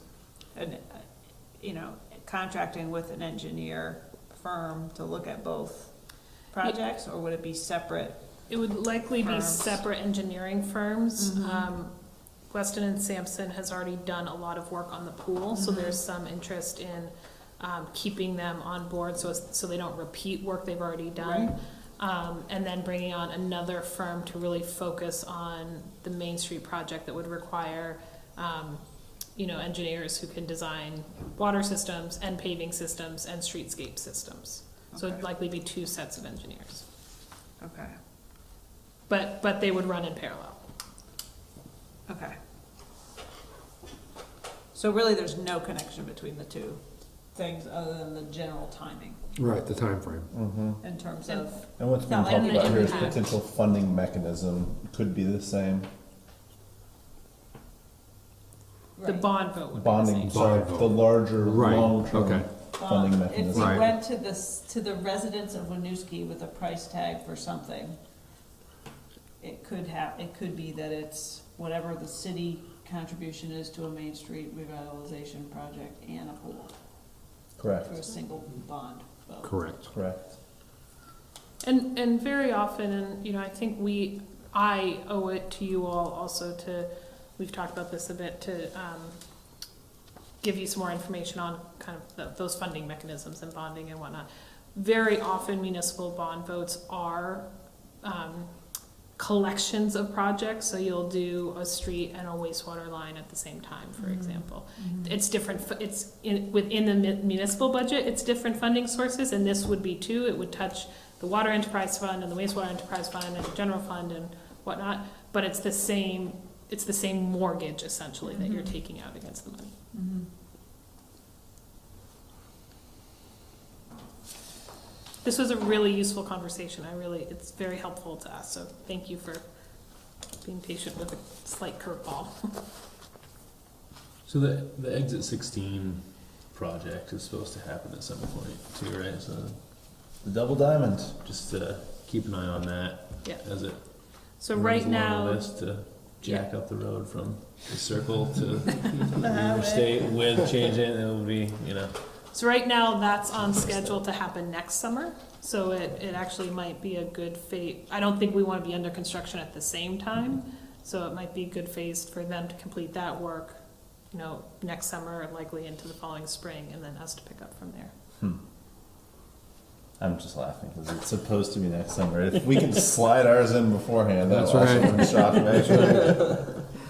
contracting with an engineer firm to look at both projects, or would it be separate?
It would likely be
Firms.
separate engineering firms. Weston and Sampson has already done a lot of work on the pool, so there's some interest in keeping them on board so they don't repeat work they've already done. And then bringing on another firm to really focus on the Main Street project that would require engineers who can design water systems and paving systems and streetscape systems. So it'd likely be two sets of engineers.
Okay.
But they would run in parallel.
Okay. So really, there's no connection between the two things other than the general timing
Right, the time frame.
in terms of,
And what's being
Not
talked
like
about
the
here is
impact.
potential funding mechanism, could be the same.
The
right.
bond vote would be the
Bonding,
same.
sorry,
Bond vote.
the larger,
Right,
long-term
okay.
funding
If we
mechanism.
Right.
went to the residents of Winooski with a price tag for something, it could be that it's whatever the city contribution is to a Main Street revitalization project and a pool
Correct,
through a single bond vote.
Correct.
correct.
And very often, and I think I owe it to you all also we've talked about this a bit, to give you some more information on kind of those funding mechanisms and bonding and whatnot. Very often municipal bond votes are collections of projects, so you'll do a street and a wastewater line at the same time, for example. It's different, within the municipal budget, it's different funding sources, and this would be too. It would touch the water enterprise fund and the wastewater enterprise fund and the general fund and whatnot, but it's the same mortgage essentially that you're taking out against the money. This was a really useful conversation. It's very helpful to us, so thank you for being patient with a slight curveball.
So the Exit 16 project is supposed to happen at some point too, right? So
The double diamond.
just keep an eye on that
Yeah.
as it
So
runs
right
along
now,
the list to jack up the road from the circle to the
highway.
interstate with changing. It will be,
So right now, that's on schedule to happen next summer, so it actually might be a good phase. I don't think we want to be under construction at the same time, so it might be a good phase for them to complete that work, next summer, and likely into the following spring, and then us to pick up from there.
I'm just laughing because it's supposed to be next summer. If we can slide ours in beforehand,
That's
that'll also
right.
be shocking, actually.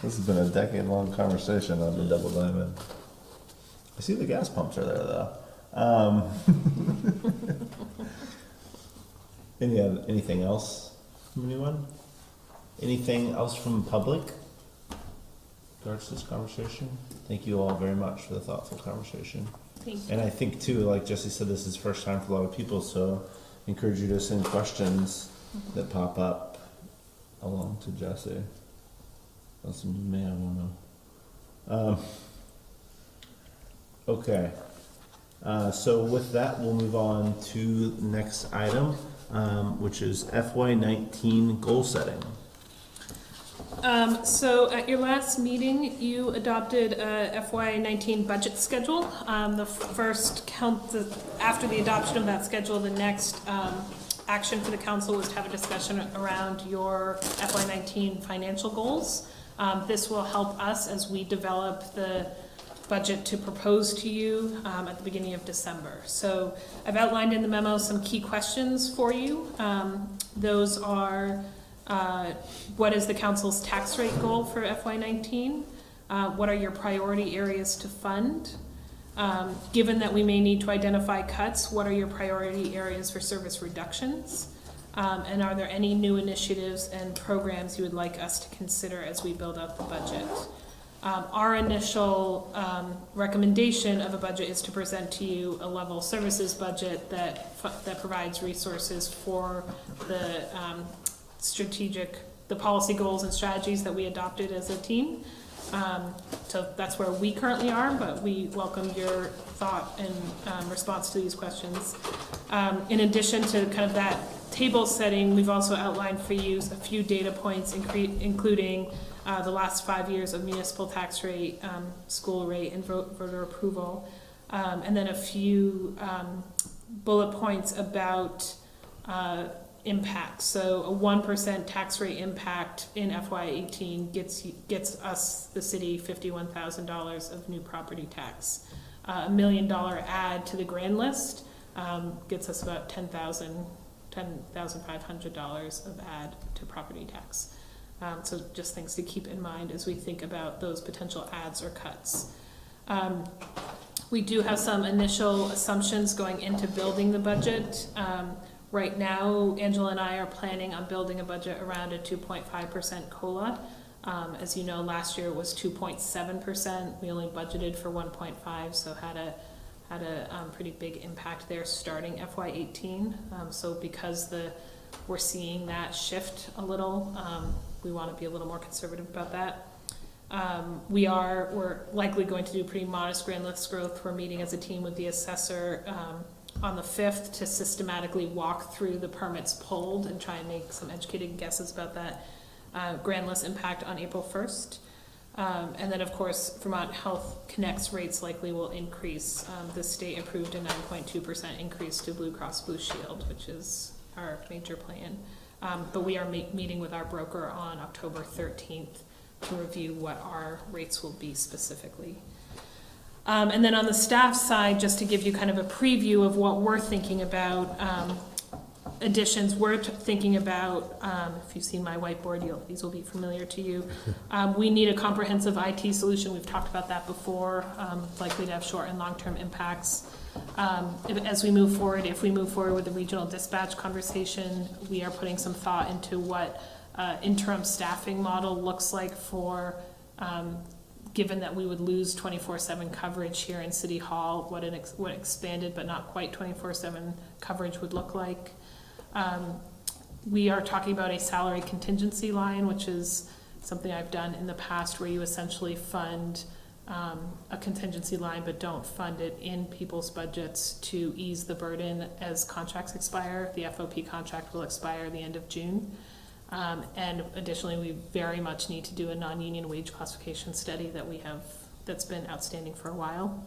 This has been a decade-long conversation on the double diamond. I see the gas pumps are there, though. Anything else from anyone? Anything else from the public? Regards to this conversation? Thank you all very much for the thoughtful conversation.
Thank you.
And I think too, like Jesse said, this is the first time for a lot of people, so I encourage you to send questions that pop up along to Jesse. Unless you may have one. Okay. So with that, we'll move on to the next item, which is FY19 goal setting.
So at your last meeting, you adopted a FY19 budget schedule. After the adoption of that schedule, the next action for the council was to have a discussion around your FY19 financial goals. This will help us as we develop the budget to propose to you at the beginning of December. So I've outlined in the memo some key questions for you. Those are, what is the council's tax rate goal for FY19? What are your priority areas to fund? Given that we may need to identify cuts, what are your priority areas for service reductions? And are there any new initiatives and programs you would like us to consider as we build out the budget? Our initial recommendation of a budget is to present to you a level services budget that provides resources for the the policy goals and strategies that we adopted as a team. So that's where we currently are, but we welcome your thought and response to these questions. In addition to kind of that table setting, we've also outlined for you a few data points, including the last 5 years of municipal tax rate, school rate, and voter approval, and then a few bullet points about impact. So a 1% tax rate impact in FY18 gets us, the city, $51,000 of new property tax. $1 million add to the grand list gets us about $10,500 of add to property tax. So just things to keep in mind as we think about those potential adds or cuts. We do have some initial assumptions going into building the budget. Right now, Angela and I are planning on building a budget around a 2.5% COLA. As you know, last year it was 2.7%. We only budgeted for 1.5, so had a pretty big impact there starting FY18. So because we're seeing that shift a little, we want to be a little more conservative about that. We're likely going to do pretty modest grand list growth. We're meeting as a team with the assessor on the 5th to systematically walk through the permits pulled and try and make some educated guesses about that grand list impact on April 1st. And then, of course, Vermont Health Connect's rates likely will increase. The state approved a 9.2% increase to Blue Cross Blue Shield, which is our major plan. But we are meeting with our broker on October 13th to review what our rates will be specifically. And then on the staff side, just to give you kind of a preview of what we're thinking about, additions, we're thinking about, if you've seen my whiteboard, these will be familiar to you. We need a comprehensive IT solution. We've talked about that before, likely to have short and long-term impacts. As we move forward, if we move forward with the regional dispatch conversation, we are putting some thought into what interim staffing model looks like for given that we would lose 24/7 coverage here in City Hall, what expanded but not quite 24/7 coverage would look like. We are talking about a salary contingency line, which is something I've done in the past, where you essentially fund a contingency line but don't fund it in people's budgets to ease the burden as contracts expire. The FOP contract will expire at the end of June. And additionally, we very much need to do a non-union wage classification study that's been outstanding for a while.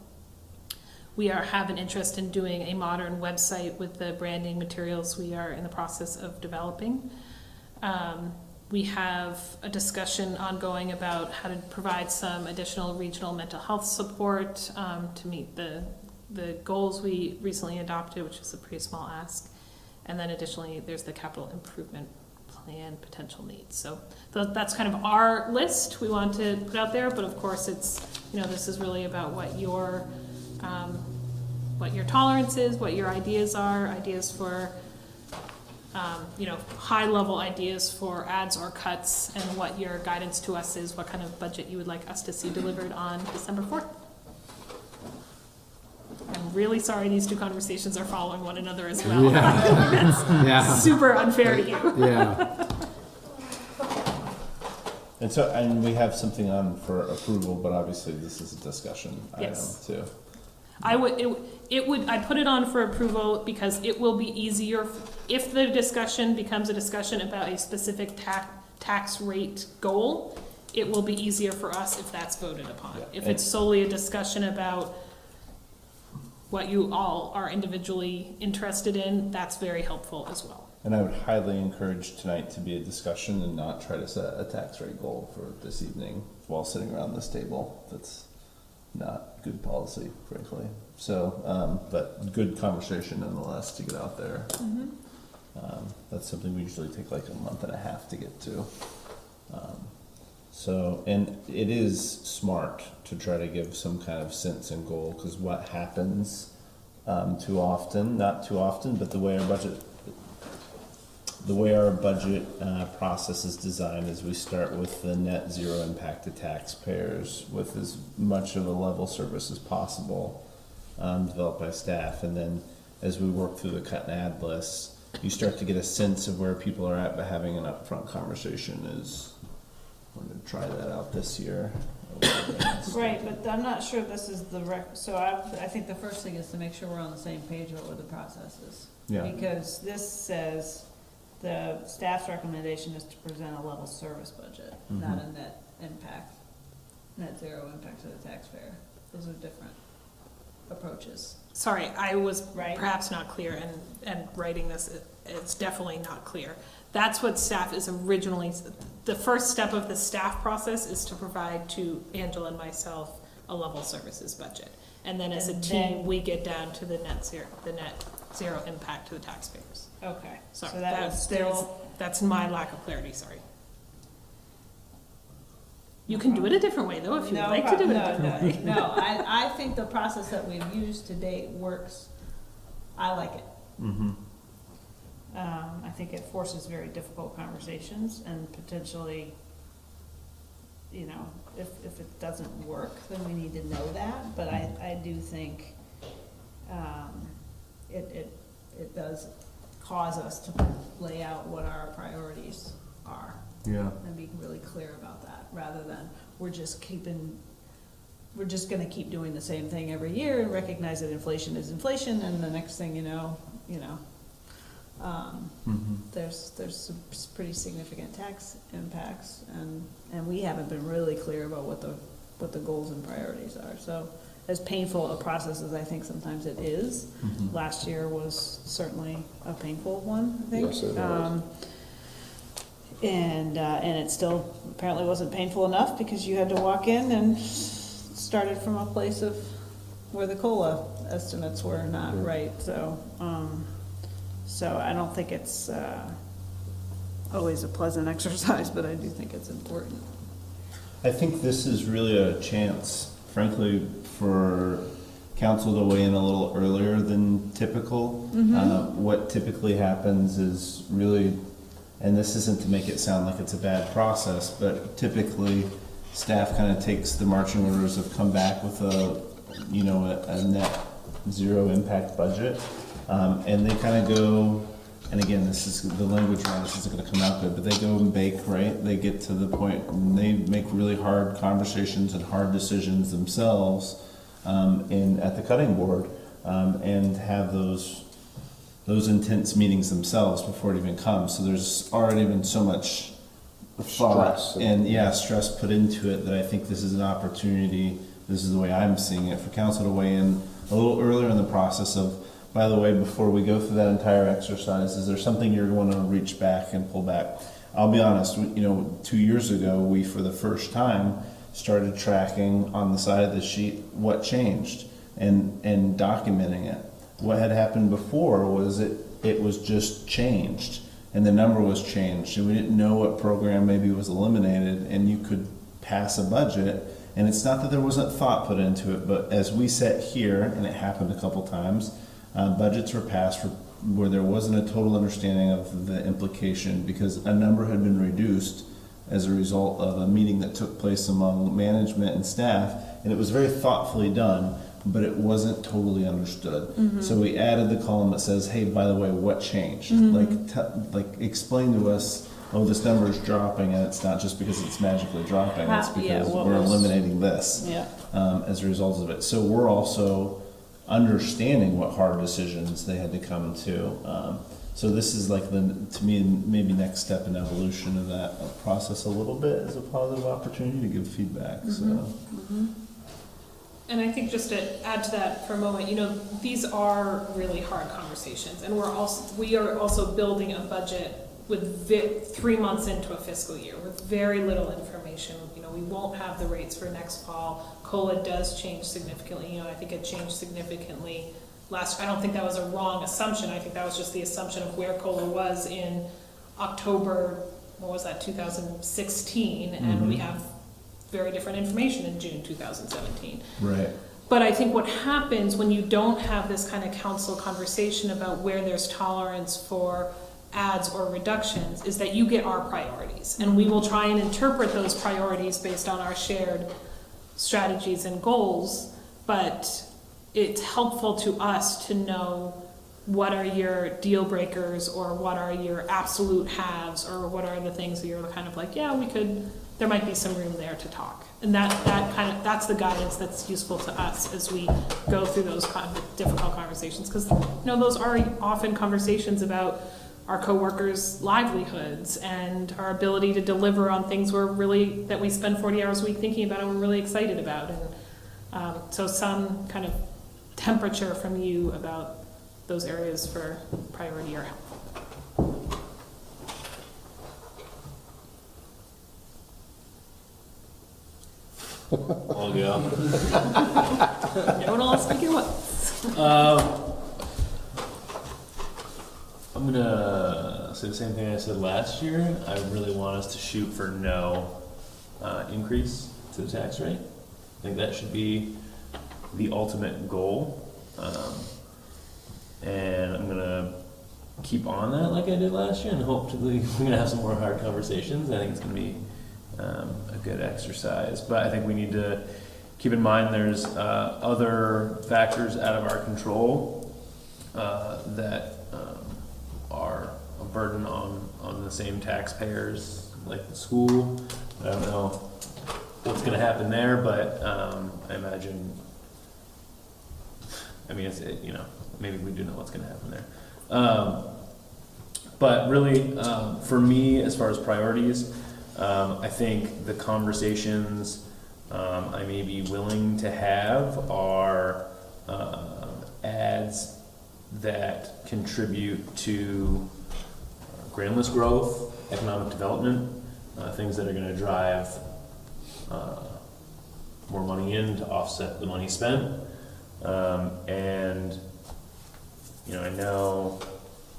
We have an interest in doing a modern website with the branding materials we are in the process of developing. We have a discussion ongoing about how to provide some additional regional mental health support to meet the goals we recently adopted, which is a pretty small ask. And then additionally, there's the capital improvement plan potential needs. So that's kind of our list we want to put out there, but of course it's, this is really about what your tolerance is, what your ideas are, ideas for, high level ideas for adds or cuts, and what your guidance to us is, what kind of budget you would like us to see delivered on December 4th. I'm really sorry these two conversations are following one another as well. It's super unfair to you.
Yeah.
And we have something on for approval, but obviously this is a discussion
Yes.
item too.
I put it on for approval because it will be easier if the discussion becomes a discussion about a specific tax rate goal. It will be easier for us if that's voted upon.
Yeah.
If it's solely a discussion about what you all are individually interested in, that's very helpful as well.
And I would highly encourage tonight to be a discussion and not try to set a tax rate goal for this evening while sitting around this table. That's not good policy, frankly. So, but good conversation nonetheless to get out there. That's something we usually take like a month and a half to get to. So, and it is smart to try to give some kind of sense and goal, because what happens too often, not too often, but the way our budget process is designed is we start with the net zero impact to taxpayers with as much of a level service as possible developed by staff, and then as we work through the cut and add lists, you start to get a sense of where people are at, but having an upfront conversation is, we're going to try that out this year.
Right, but I'm not sure this is the so I think the first thing is to make sure we're on the same page about what the process is.
Yeah.
Because this says the staff's recommendation is to present a level service budget, not a net zero impact to the taxpayer. Those are different approaches.
Sorry, I was
Right.
perhaps not clear, and writing this, it's definitely not clear. That's what staff is originally, the first step of the staff process is to provide to Angela and myself a level services budget. And then as a
And
team,
then-
we get down to the net zero impact to the taxpayers.
Okay, so
Sorry,
that was still,
that's my lack of clarity, sorry. You can do it a different way, though, if you'd like to do it a different way.
No, I think the process that we've used to date works. I like it. I think it forces very difficult conversations, and potentially, you know, if it doesn't work, then we need to know that, but I do think, it does cause us to lay out what our priorities are.
Yeah.
And be really clear about that, rather than we're just gonna keep doing the same thing every year and recognize that inflation is inflation, and the next thing you know, there's some pretty significant tax impacts, and we haven't been really clear about what the goals and priorities are. So as painful a process as I think sometimes it is, last year was certainly a painful one, I think.
Yes, it was.
And it still apparently wasn't painful enough, because you had to walk in and started from a place of where the COLA estimates were not right. So I don't think it's always a pleasant exercise, but I do think it's important.
I think this is really a chance, frankly, for council to weigh in a little earlier than typical. What typically happens is really, and this isn't to make it sound like it's a bad process, but typically staff kind of takes the marching orders of come back with a net zero impact budget. And they kind of go, and again, this is the language around this isn't going to come out good, but they go and bake, right? They get to the point and they make really hard conversations and hard decisions themselves at the cutting board, and have those intense meetings themselves before it even comes. So there's already been so much thought
Stress.
and stress put into it that I think this is an opportunity. This is the way I'm seeing it, for council to weigh in a little earlier in the process of, by the way, before we go through that entire exercise, is there something you're going to reach back and pull back? I'll be honest, 2 years ago, we, for the first time, started tracking on the side of the sheet what changed and documenting it. What had happened before was it was just changed, and the number was changed, and we didn't know what program maybe was eliminated, and you could pass a budget. And it's not that there wasn't thought put into it, but as we sat here, and it happened a couple times, budgets were passed where there wasn't a total understanding of the implication, because a number had been reduced as a result of a meeting that took place among management and staff, and it was very thoughtfully done, but it wasn't totally understood. So we added the column that says, hey, by the way, what changed? Like explain to us, oh, this number is dropping, and it's not just because it's magically dropping, it's because we're eliminating this as a result of it. So we're also understanding what hard decisions they had to come to. So this is like to me, maybe next step in evolution of that process a little bit as a positive opportunity to give feedback, so.
And I think just to add to that for a moment, these are really hard conversations, and we are also building a budget with 3 months into a fiscal year with very little information. We won't have the rates for next fall. COLA does change significantly. I think it changed significantly I don't think that was a wrong assumption. I think that was just the assumption of where COLA was in October, 2016, and we have very different information in June 2017.
Right.
But I think what happens when you don't have this kind of council conversation about where there's tolerance for adds or reductions is that you get our priorities, and we will try and interpret those priorities based on our shared strategies and goals, but it's helpful to us to know what are your deal breakers, or what are your absolute halves, or what are the things that you're kind of like, yeah, there might be some room there to talk. And that's the guidance that's useful to us as we go through those kind of difficult conversations, because those are often conversations about our coworkers' livelihoods and our ability to deliver on things that we spend 40 hours a week thinking about and we're really excited about. And so some kind of temperature from you about those areas for priority are helpful.
I'll go.
No one else speak at once.
I'm gonna say the same thing I said last year. I really want us to shoot for no increase to the tax rate. I think that should be the ultimate goal. And I'm gonna keep on that like I did last year, and hopefully we're gonna have some more hard conversations. I think it's gonna be a good exercise, but I think we need to keep in mind there's other factors out of our control that are a burden on the same taxpayers, like the school. I don't know what's going to happen there, but I imagine. Maybe we do know what's going to happen there. But really, for me, as far as priorities, I think the conversations I may be willing to have are ads that contribute to grand list growth, economic development, things that are going to drive more money in to offset the money spent. I know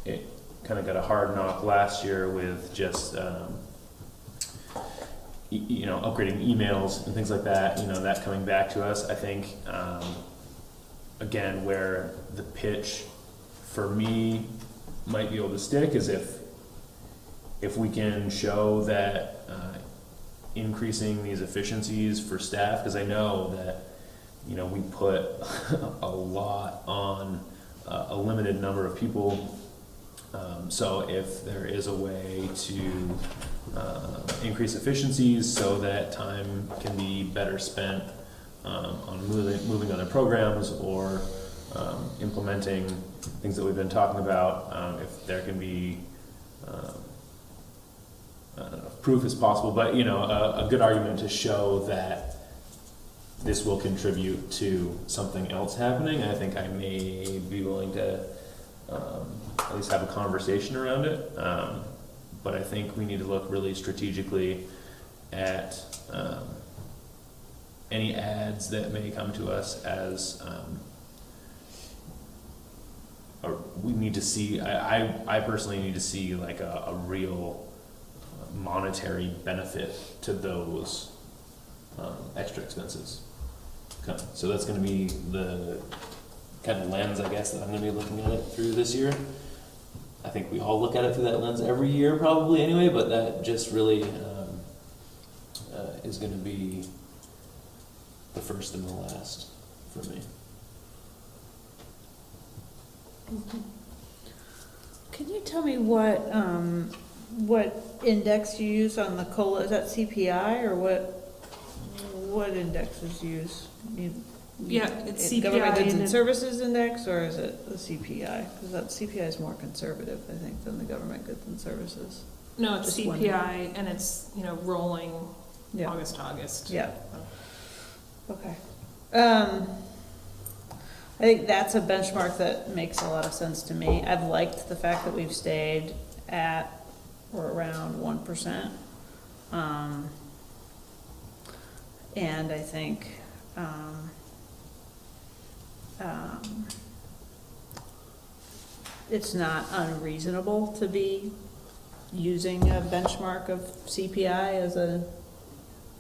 it kind of got a hard knock last year with just upgrading emails and things like that, that coming back to us. I think, again, where the pitch for me might be able to stick is if we can show that increasing these efficiencies for staff, because I know that, we put a lot on a limited number of people. So if there is a way to increase efficiencies so that time can be better spent on moving other programs or implementing things that we've been talking about, if there can be, I don't know if proof is possible, but a good argument to show that this will contribute to something else happening. I think I may be willing to at least have a conversation around it. But I think we need to look really strategically at any ads that may come to us as, or we need to see, I personally need to see like a real monetary benefit to those extra expenses. So that's going to be the kind of lens, I guess, that I'm going to be looking at it through this year. I think we all look at it through that lens every year probably anyway, but that just really is going to be the first and the last for me.
Can you tell me what index you use on the COLA? Is that CPI or what indexes you use?
Yeah, it's CPI
Government goods and
and-
services index, or is it the CPI? Because that CPI is more conservative, I think, than the government goods and services.
No, it's
Just
CPI, and it's, rolling
Yeah,
August to August.
yeah. Okay. I think that's a benchmark that makes a lot of sense to me. I've liked the fact that we've stayed at or around 1%. And I think, it's not unreasonable to be using a benchmark of CPI as a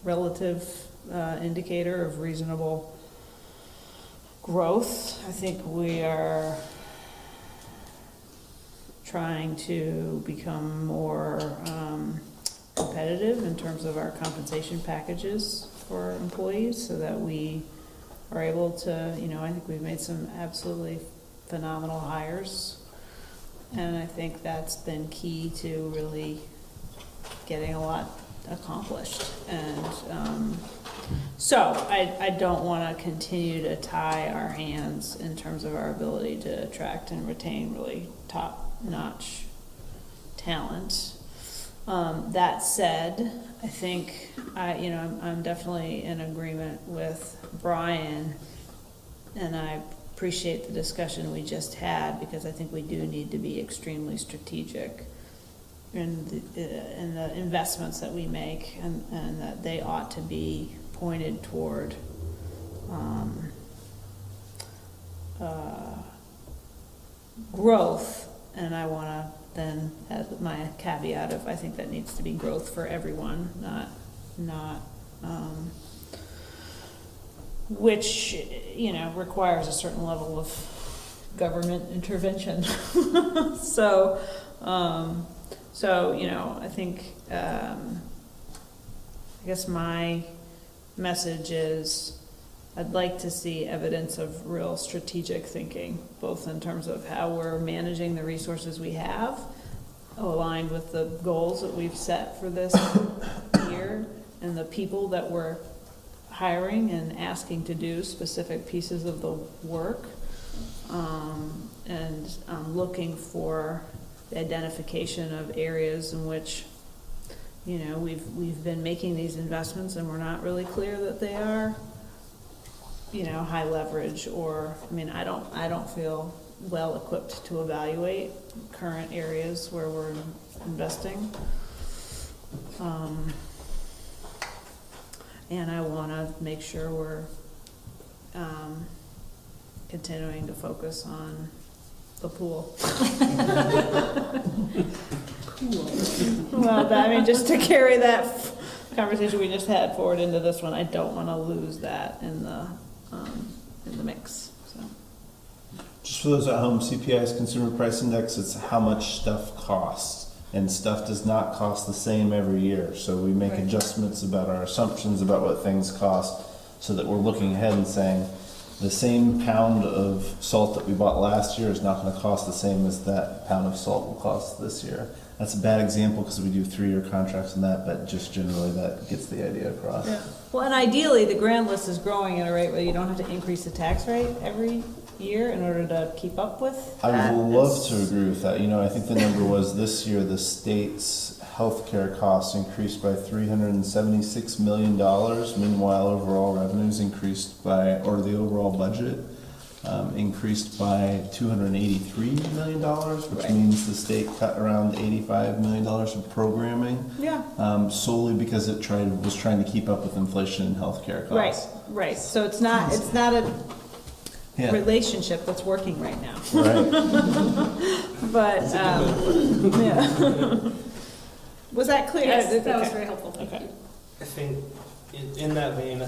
relative indicator of reasonable growth. I think we are trying to become more competitive in terms of our compensation packages for employees so that we are able to, I think we've made some absolutely phenomenal hires. And I think that's been key to really getting a lot accomplished. And so I don't want to continue to tie our hands in terms of our ability to attract and retain really top-notch talent. That said, I think I'm definitely in agreement with Brian, and I appreciate the discussion we just had, because I think we do need to be extremely strategic in the investments that we make, and that they ought to be pointed toward growth. And I want to then add my caveat of, I think that needs to be growth for everyone, not which, requires a certain level of government intervention. So, I think, I guess my message is I'd like to see evidence of real strategic thinking, both in terms of how we're managing the resources we have, aligned with the goals that we've set for this year, and the people that we're hiring and asking to do specific pieces of the work. And I'm looking for the identification of areas in which, we've been making these investments and we're not really clear that they are, high leverage, or, I don't feel well equipped to evaluate current areas where we're investing. And I want to make sure we're continuing to focus on the pool. Well, just to carry that conversation we just had forward into this one, I don't want to lose that in the mix. So.
Just for those at home, CPI is Consumer Price Index. It's how much stuff costs, and stuff does not cost the same every year. So we make
Right.
adjustments about our assumptions about what things cost, so that we're looking ahead and saying the same pound of salt that we bought last year is not going to cost the same as that pound of salt will cost this year. That's a bad example because we do 3-year contracts and that, but just generally that gets the idea across.
Yeah. Well, and ideally, the grand list is growing at a rate where you don't have to increase the tax rate every year in order to keep up with
I
that.
would love to agree with that. I think the number was this year the state's healthcare costs increased by $376 million. Meanwhile, overall revenues increased by, or the overall budget increased by $283 million, which
Right.
means the state cut around $85 million of programming,
Yeah.
solely because it was trying to keep up with inflation and healthcare costs.
Right. So it's not a
Yeah.
relationship that's working right now.
Right.
But yeah. Was that clear?
Yes, that was
Okay.
very helpful, thank
Okay.
you.
I think in that vein,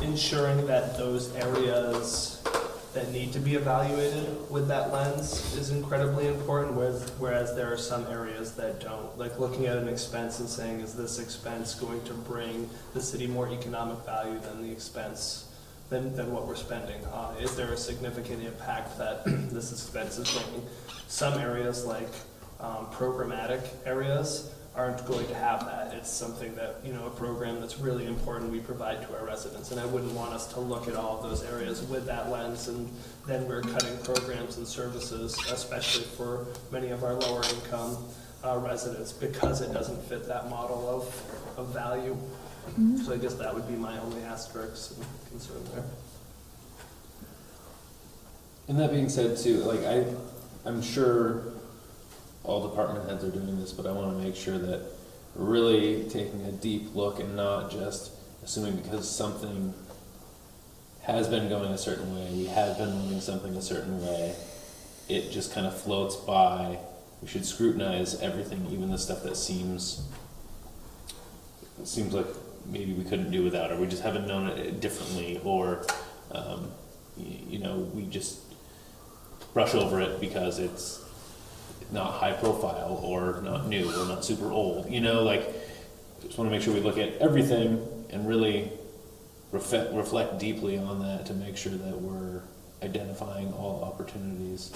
ensuring that those areas that need to be evaluated with that lens is incredibly important, whereas there are some areas that don't. Like looking at an expense and saying, is this expense going to bring the city more economic value than the expense, than what we're spending? Is there a significant impact that this expense is bringing? Some areas like programmatic areas aren't going to have that. It's something that, a program that's really important we provide to our residents. And I wouldn't want us to look at all of those areas with that lens, and then we're cutting programs and services, especially for many of our lower income residents, because it doesn't fit that model of value. So I guess that would be my only asterisk and concern there.
And that being said too, like I'm sure all department heads are doing this, but I want to make sure that we're really taking a deep look and not just assuming because something has been going a certain way, we have been moving something a certain way, it just kind of floats by. We should scrutinize everything, even the stuff that seems like maybe we couldn't do without, or we just haven't known it differently, or we just brush over it because it's not high profile or not new or not super old. Just want to make sure we look at everything and really reflect deeply on that to make sure that we're identifying all opportunities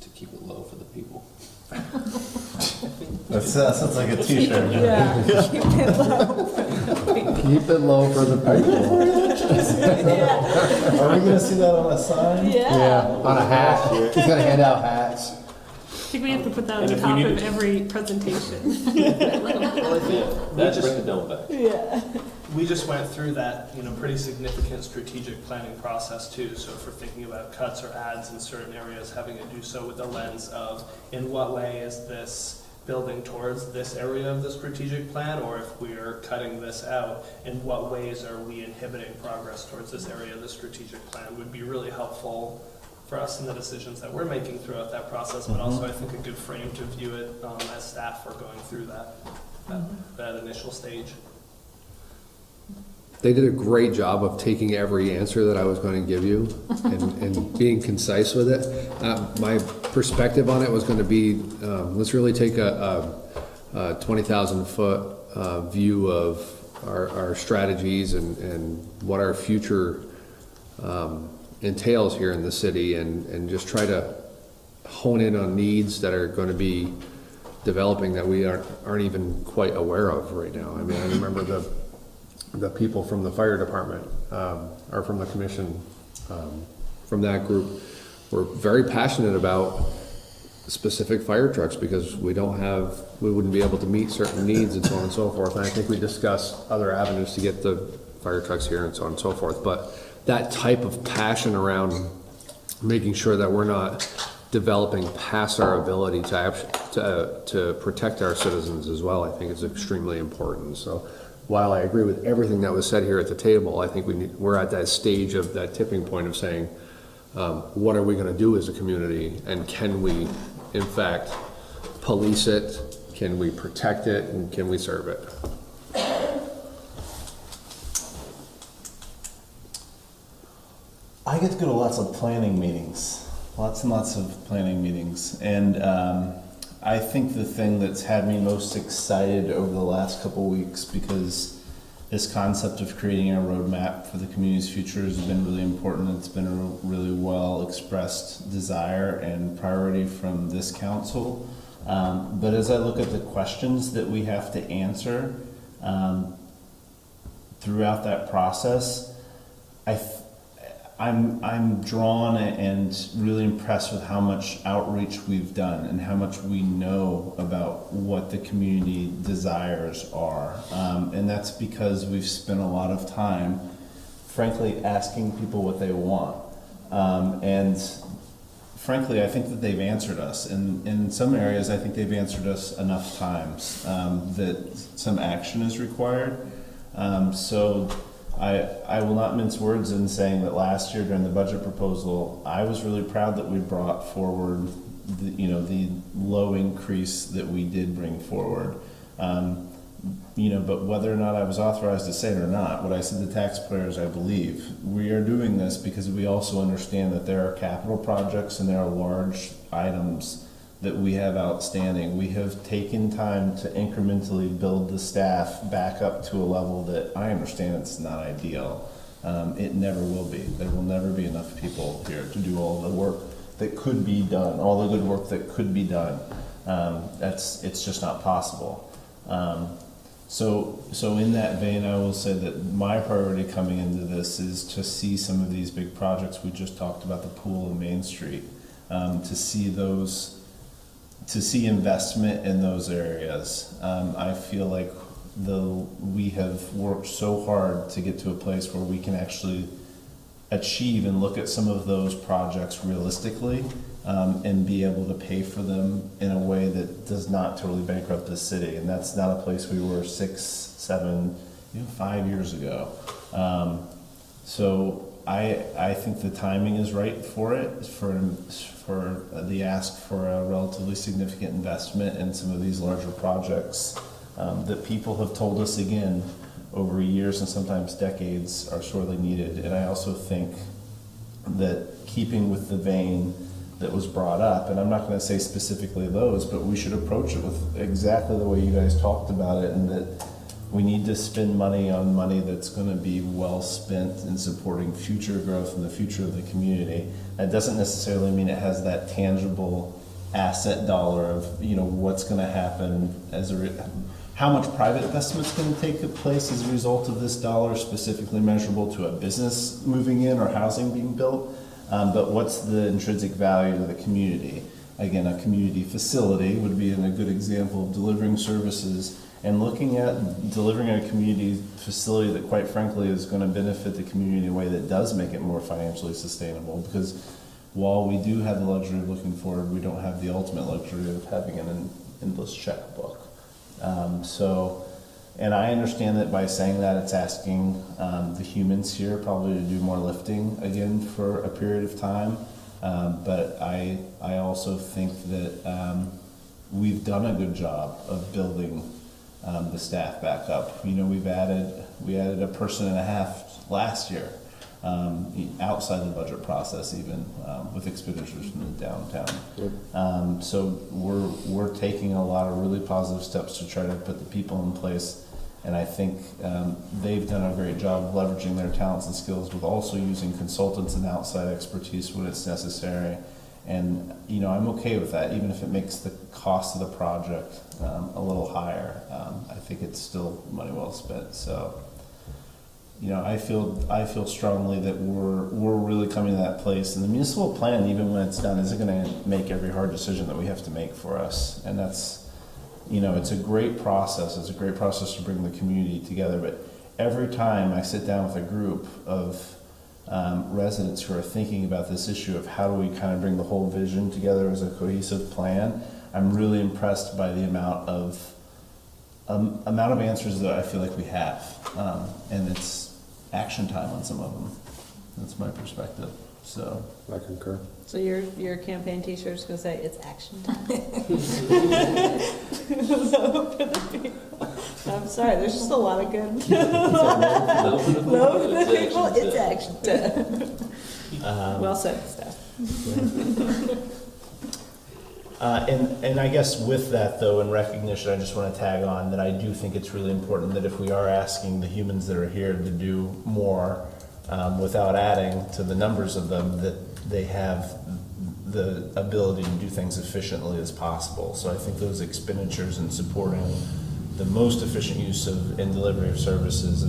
to keep it low for the people.
That sounds like a t-shirt.
Yeah, keep it low.
Keep it low for the people.
Are we gonna see that on a sign?
Yeah, on a hat. He's gonna hand out hats.
I think we have to put that on
And
the
if we
top
need
of
to-
every presentation.
Well, I think
That's bring the dome back.
Yeah.
we just went through that, pretty significant strategic planning process too. So if we're thinking about cuts or adds in certain areas, having to do so with the lens of in what way is this building towards this area of the strategic plan, or if we are cutting this out, in what ways are we inhibiting progress towards this area of the strategic plan would be really helpful for us in the decisions that we're making throughout that process, but also I think a good frame to view it as staff are going through that initial stage.
They did a great job of taking every answer that I was going to give you and being concise with it. My perspective on it was going to be, let's really take a 20,000 foot view of our strategies and what our future entails here in the city, and just try to hone in on needs that are going to be developing that we aren't even quite aware of right now. I mean, I remember the people from the fire department, or from the commission, from that group, were very passionate about specific fire trucks because we wouldn't be able to meet certain needs and so on and so forth. And I think we discussed other avenues to get the fire trucks here and so on and so forth. But that type of passion around making sure that we're not developing past our ability to protect our citizens as well, I think is extremely important. So while I agree with everything that was said here at the table, I think we're at that stage of that tipping point of saying, what are we going to do as a community, and can we, in fact, police it? Can we protect it, and can we serve it?
I get to go to lots of planning meetings, lots and lots of planning meetings, and I think the thing that's had me most excited over the last couple weeks, because this concept of creating a roadmap for the community's future has been really important. It's been a really well expressed desire and priority from this council. But as I look at the questions that we have to answer throughout that process, I'm drawn and really impressed with how much outreach we've done and how much we know about what the community desires are. And that's because we've spent a lot of time, frankly, asking people what they want. And frankly, I think that they've answered us. And in some areas, I think they've answered us enough times that some action is required. So I will not mince words in saying that last year during the budget proposal, I was really proud that we brought forward the low increase that we did bring forward. But whether or not I was authorized to say it or not, what I said to taxpayers, I believe, we are doing this because we also understand that there are capital projects and there are large items that we have outstanding. We have taken time to incrementally build the staff back up to a level that I understand it's not ideal. It never will be. There will never be enough people here to do all the work that could be done, all the good work that could be done. It's just not possible. So in that vein, I will say that my priority coming into this is to see some of these big projects we just talked about, the pool and Main Street, to see investment in those areas. I feel like we have worked so hard to get to a place where we can actually achieve and look at some of those projects realistically, and be able to pay for them in a way that does not totally bankrupt the city. And that's not a place we were 6, 7, 5 years ago. So I think the timing is right for it, for the ask for a relatively significant investment in some of these larger projects that people have told us again over years and sometimes decades are sorely needed. And I also think that keeping with the vein that was brought up, and I'm not going to say specifically those, but we should approach it with exactly the way you guys talked about it, and that we need to spend money on money that's going to be well spent in supporting future growth and the future of the community. That doesn't necessarily mean it has that tangible asset dollar of, what's going to happen how much private investment's going to take place as a result of this dollar, specifically measurable to a business moving in or housing being built. But what's the intrinsic value to the community? Again, a community facility would be a good example of delivering services and looking at delivering a community facility that, quite frankly, is going to benefit the community in a way that does make it more financially sustainable. Because while we do have the luxury of looking forward, we don't have the ultimate luxury of having an endless checkbook. And I understand that by saying that, it's asking the humans here probably to do more lifting again for a period of time. But I also think that we've done a good job of building the staff back up. We added a person and a half last year, outside the budget process, even with expenditures from the downtown. So we're taking a lot of really positive steps to try to put the people in place. And I think they've done a great job of leveraging their talents and skills with also using consultants and outside expertise when it's necessary. And, I'm okay with that, even if it makes the cost of the project a little higher. I think it's still money well spent. So, I feel strongly that we're really coming to that place. And the municipal plan, even when it's done, isn't going to make every hard decision that we have to make for us. And that's, it's a great process. It's a great process to bring the community together. But every time I sit down with a group of residents who are thinking about this issue of how do we kind of bring the whole vision together as a cohesive plan, I'm really impressed by the amount of answers that I feel like we have. And it's action time on some of them. That's my perspective. So
I concur.
So your campaign T-shirt's gonna say it's action time. I'm sorry, there's just a lot of good. Love the people. It's action time. Well said, Steph.
And I guess with that, though, in recognition, I just want to tag on that I do think it's really important that if we are asking the humans that are here to do more, without adding to the numbers of them, that they have the ability to do things efficiently as possible. So I think those expenditures and supporting the most efficient use of and delivery of services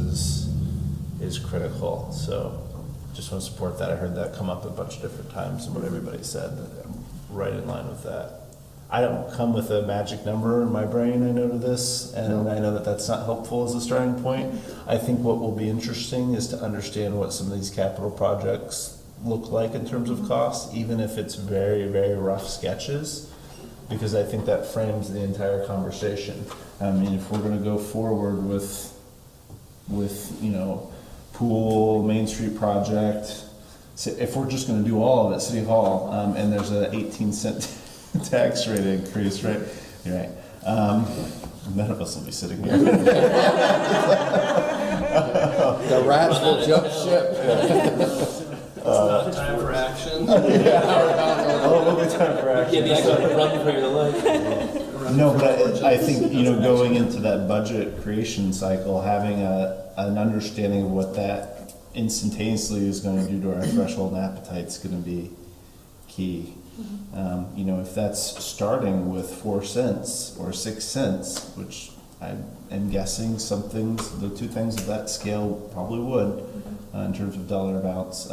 is critical. So just want to support that. I heard that come up a bunch of different times and what everybody said. I'm right in line with that. I don't come with a magic number in my brain, I know to this, and I know that that's not helpful as a starting point. I think what will be interesting is to understand what some of these capital projects look like in terms of costs, even if it's very, very rough sketches, because I think that frames the entire conversation. I mean, if we're going to go forward with pool, Main Street project, if we're just going to do all of it, City Hall, and there's a 18-cent tax rate increase, right? You're right. None of us will be sitting here.
The rats will jump ship.
It's not time for action.
Oh, it'll be time for action.
Yeah, I run for your life.
No, but I think, going into that budget creation cycle, having an understanding of what that instantaneously is going to do to our threshold and appetite is going to be key. You know, if that's starting with 4 cents or 6 cents, which I am guessing the two things of that scale probably would, in terms of dollar amounts,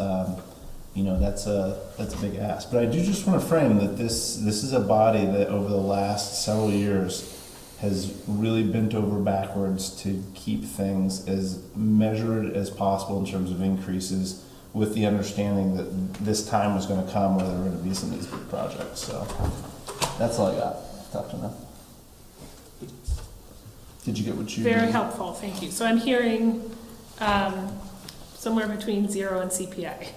you know, that's a big ask. But I do just want to frame that this is a body that over the last several years has really bent over backwards to keep things as measured as possible in terms of increases, with the understanding that this time was going to come where there were going to be some of these big projects. So that's all I got. Tough to know. Did you get what you
Very
needed?
helpful, thank you. So I'm hearing somewhere between 0 and CPI.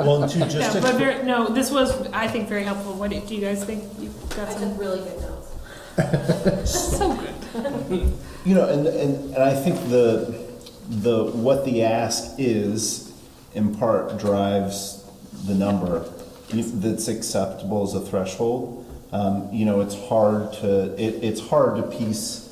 Well, to just
No, but no, this was, I think, very helpful. What do you guys think? You got some
really good notes.
so good.
You know, and I think what the ask is, in part, drives the number that's acceptable as a threshold. You know, it's hard to piece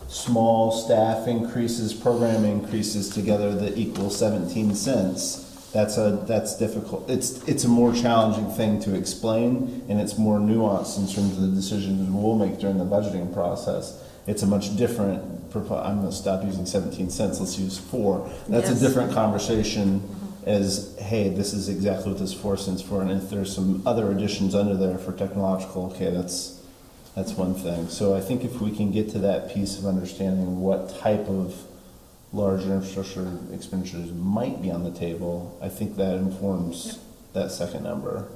small staff increases, program increases together that equal 17 cents. That's difficult. It's a more challenging thing to explain, and it's more nuanced in terms of the decisions we'll make during the budgeting process. It's a much different, I'm gonna stop using 17 cents, let's use 4. That's a different conversation as, hey, this is exactly what this 4 cents for, and if there's some other additions under there for technological, okay, that's one thing. So I think if we can get to that piece of understanding what type of large infrastructure expenditures might be on the table, I think that informs that second number.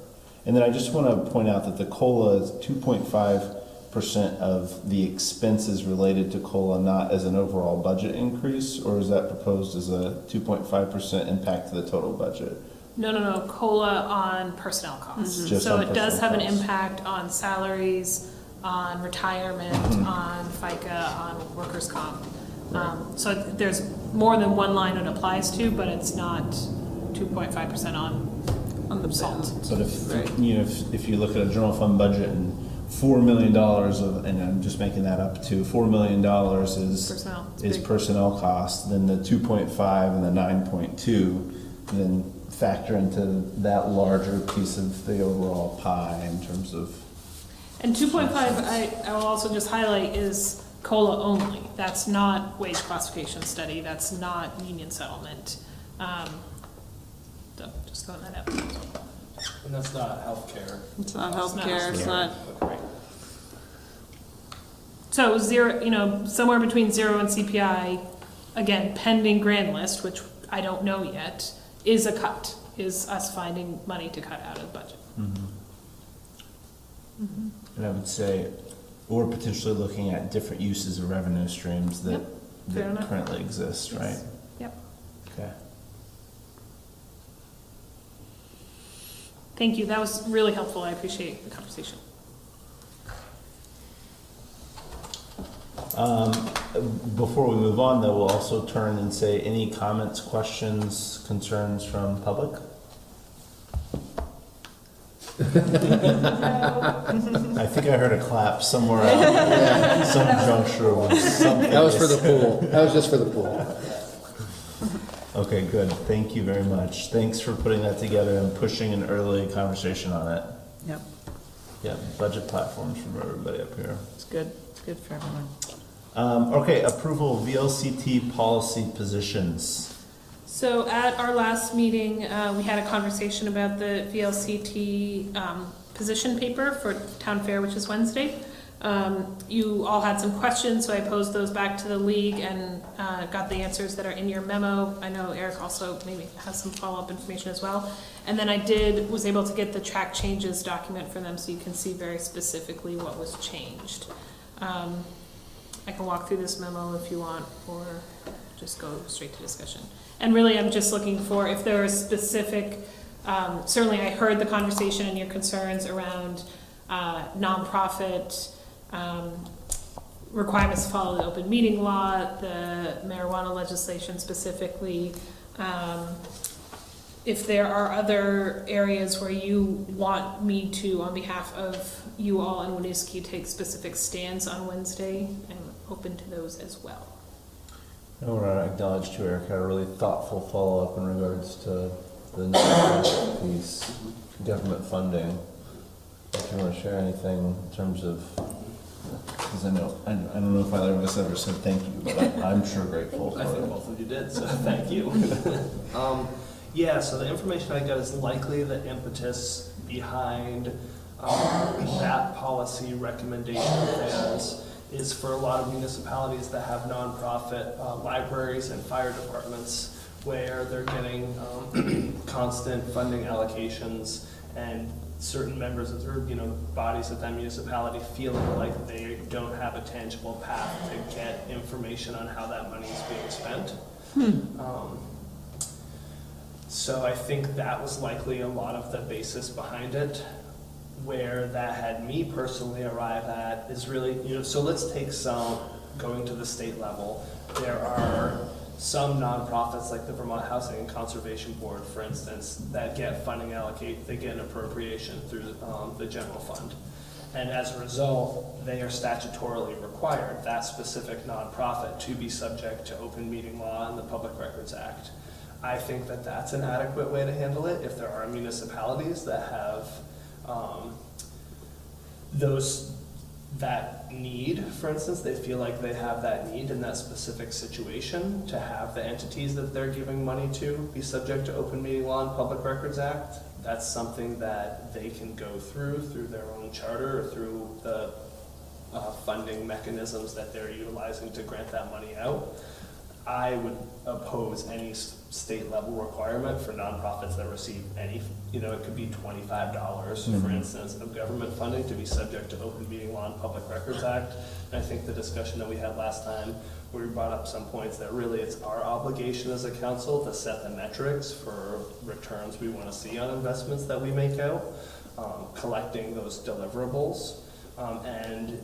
And then I just want to point out that the COLA is 2.5% of the expenses related to COLA, not as an overall budget increase, or is that proposed as a 2.5% impact to the total budget?
No, COLA on personnel costs.
Just
So
on
it does
personnel
have an
costs.
impact on salaries, on retirement, on FICA, on workers' comp. So there's more than one line it applies to, but it's not 2.5% on the salt.
But if you look at a general fund budget and $4 million of, and I'm just making that up too, $4 million
Personnel. It's
is
big.
personnel costs, then the 2.5 and the 9.2, then factor into that larger piece of the overall pie in terms of.
And 2.5, I will also just highlight, is COLA only. That's not wage classification study, that's not union settlement. So just throwing that out.
And that's not healthcare.
It's not
healthcare,
it's not.
So 0, somewhere between 0 and CPI, again, pending grand list, which I don't know yet, is a cut, is us finding money to cut out of the budget.
And I would say, or potentially looking at different uses of revenue streams that,
fair
that
enough.
currently exist, right?
Yep.
Okay.
Thank you, that was really helpful, I appreciate the conversation.
Before we move on, though, we'll also turn and say any comments, questions, concerns from public? I think I heard a clap somewhere out. Some juncture was something.
That was for the pool. That was just for the pool.
Okay, good. Thank you very much. Thanks for putting that together and pushing an early conversation on it.
Yep,
Yeah, budget platforms from everybody up here.
it's good for everyone.
Okay, approval of VLCT policy positions.
So at our last meeting, we had a conversation about the VLCT position paper for Town Fair, which is Wednesday. You all had some questions, so I posed those back to the league and got the answers that are in your memo. I know Eric also maybe has some follow-up information as well. And then I was able to get the track changes document for them so you can see very specifically what was changed. I can walk through this memo if you want, or just go straight to discussion. And really, I'm just looking for, if there are specific, certainly I heard the conversation and your concerns around nonprofit requirements to follow the open meeting law, the marijuana legislation specifically. If there are other areas where you want me to, on behalf of you all and Winooski, take specific stands on Wednesday, I'm open to those as well.
I want to acknowledge to Eric had a really thoughtful follow-up in regards to
the nonprofit piece, government funding. If you want to share anything in terms of, because I don't know if either of us ever said thank you, but I'm sure grateful for
I think
it.
both of you did, so thank you. Yeah, so the information I got is likely the impetus behind that policy recommendation of theirs is for a lot of municipalities that have nonprofit libraries and fire departments where they're getting constant funding allocations and certain members of their, bodies of that municipality feeling like they don't have a tangible path to get information on how that money is being spent. So I think that was likely a lot of the basis behind it. Where that had me personally arrive at is really, so let's take some, going to the state level, there are some nonprofits like the Vermont Housing and Conservation Board, for instance, that get funding they get an appropriation through the general fund. And as a result, they are statutorily required, that specific nonprofit, to be subject to open meeting law and the Public Records Act. I think that that's an adequate way to handle it. If there are municipalities that have that need, for instance, they feel like they have that need in that specific situation to have the entities that they're giving money to be subject to open meeting law and Public Records Act. That's something that they can go through their own charter or through the funding mechanisms that they're utilizing to grant that money out. I would oppose any state level requirement for nonprofits that receive any, it could be $25, for instance, of government funding to be subject to open meeting law and Public Records Act. And I think the discussion that we had last time, where we brought up some points that really it's our obligation as a council to set the metrics for returns we want to see on investments that we make out, collecting those deliverables, and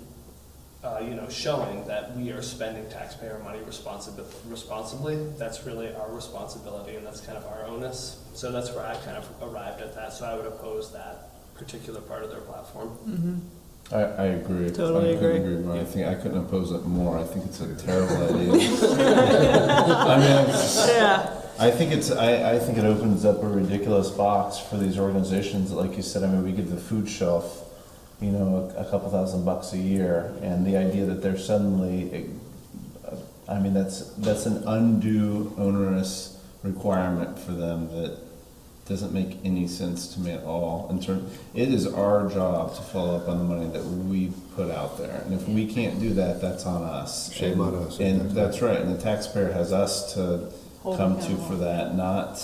showing that we are spending taxpayer money responsibly. That's really our responsibility, and that's kind of our onus. So that's where I kind of arrived at that. So I would oppose that particular part of their platform.
I agree.
Totally
I couldn't
agree.
more. I couldn't oppose it more. I think it's a terrible idea. I mean,
Yeah.
I think it opens up a ridiculous box for these organizations. Like you said, I mean, we give the food shelf, a couple $1,000 a year, and the idea that they're suddenly, that's an undue onerous requirement for them that doesn't make any sense to me at all. It is our job to follow up on the money that we put out there, and if we can't do that, that's on us.
Shame on us.
And that's right, and the taxpayer has us to come to for that, not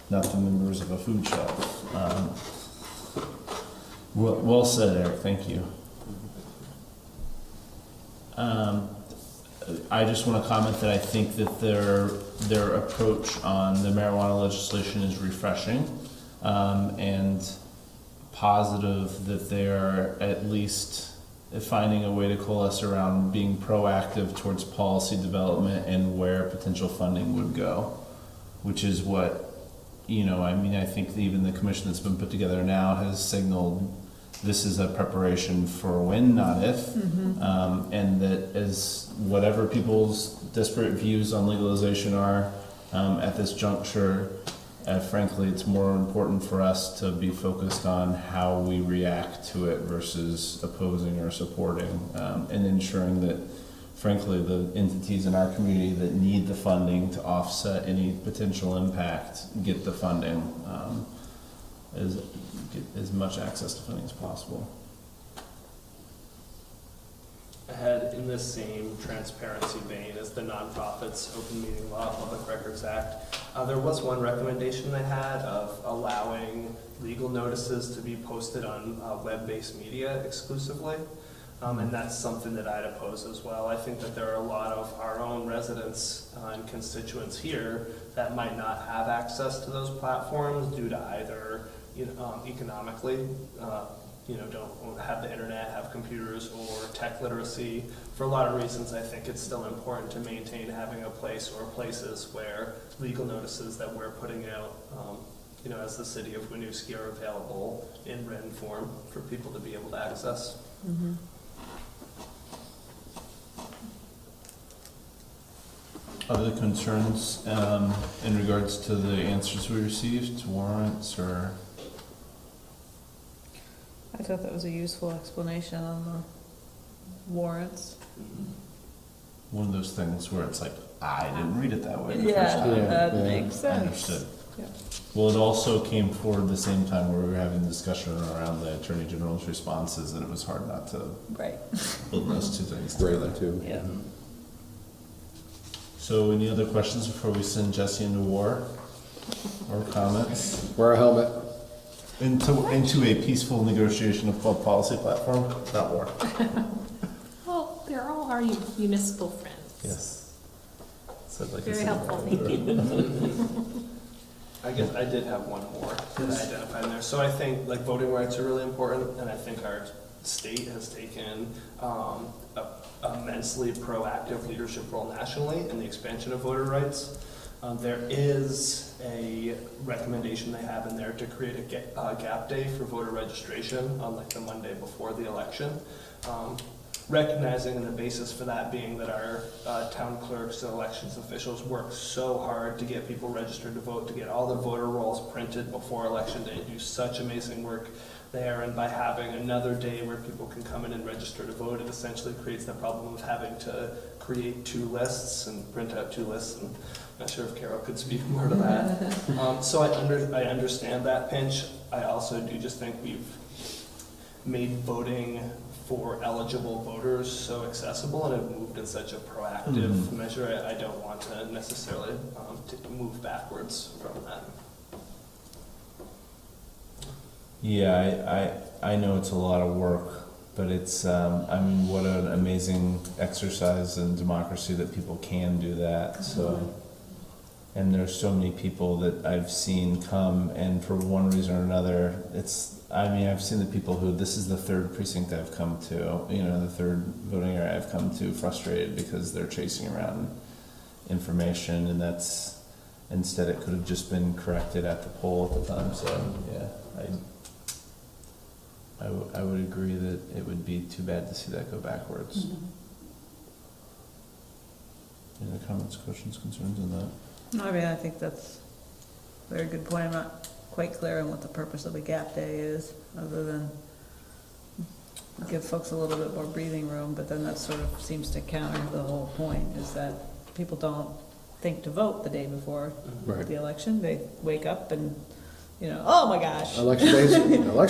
the members of a food shelf. Well said, Eric, thank you. I just want to comment that I think that their approach on the marijuana legislation is refreshing, and positive that they are at least finding a way to coalesce around being proactive towards policy development and where potential funding would go, which is what, I think even the commission that's been put together now has signaled this is a preparation for when, not if, and that as whatever people's disparate views on legalization are at this juncture, frankly, it's more important for us to be focused on how we react to it versus opposing or supporting, and ensuring that, frankly, the entities in our community that need the funding to offset any potential impact get the funding, get as much access to funding as possible.
I had in this same transparency vein as the nonprofits, open meeting law, Public Records Act. There was one recommendation they had of allowing legal notices to be posted on web-based media exclusively. And that's something that I'd oppose as well. I think that there are a lot of our own residents and constituents here that might not have access to those platforms due to either economically, don't have the internet, have computers, or tech literacy. For a lot of reasons, I think it's still important to maintain having a place or places where legal notices that we're putting out, as the city of Winooski, are available in written form for people to be able to access.
Other concerns in regards to the answers we received, to warrants, or?
I thought that was a useful explanation on the warrants.
One of those things where it's like, I didn't read it that way the first
Yeah,
time.
that
Yeah.
makes
I
sense.
understood.
Yeah.
Well, it also came forward the same time where we were having the discussion around the Attorney General's responses, and it was hard not to
Right,
put those two things
Right,
together.
too.
yeah.
So any other questions before we send Jesse into war? Or comments?
Wear a helmet.
Into a peaceful negotiation of public policy platform, not war.
Well, they're all our municipal friends.
Yes. Said like I
Very
said.
helpful, thank you.
I guess I did have one more that I identified in there. So I think like voting rights are really important, and I think our state has taken a immensely proactive leadership role nationally in the expansion of voter rights. There is a recommendation they have in there to create a gap day for voter registration on like the Monday before the election. Recognizing the basis for that being that our town clerks and elections officials work so hard to get people registered to vote, to get all the voter rolls printed before election day, do such amazing work there, and by having another day where people can come in and register to vote, it essentially creates the problem of having to create two lists and print out two lists, and I'm not sure if Carol could speak more to that. So I understand that pinch. I also do just think we've made voting for eligible voters so accessible and have moved in such a proactive measure. I don't want to necessarily to move backwards from that.
Yeah, I know it's a lot of work, but it's, I mean, what an amazing exercise in democracy that people can do that, so. And there's so many people that I've seen come, and for one reason or another, I mean, I've seen the people who, this is the third precinct I've come to, the third voting area I've come to, frustrated because they're chasing around information, and that's, instead it could have just been corrected at the poll at the time, so, yeah, I would agree that it would be too bad to see that go backwards. Any other comments, questions, concerns on that?
No, I mean, I think that's a very good point. I'm not quite clear on what the purpose of a gap day is, other than give folks a little bit more breathing room, but then that sort of seems to counter the whole point, is that people don't think to vote the day before
Right.
the election. They wake up and, oh my gosh.
Election day's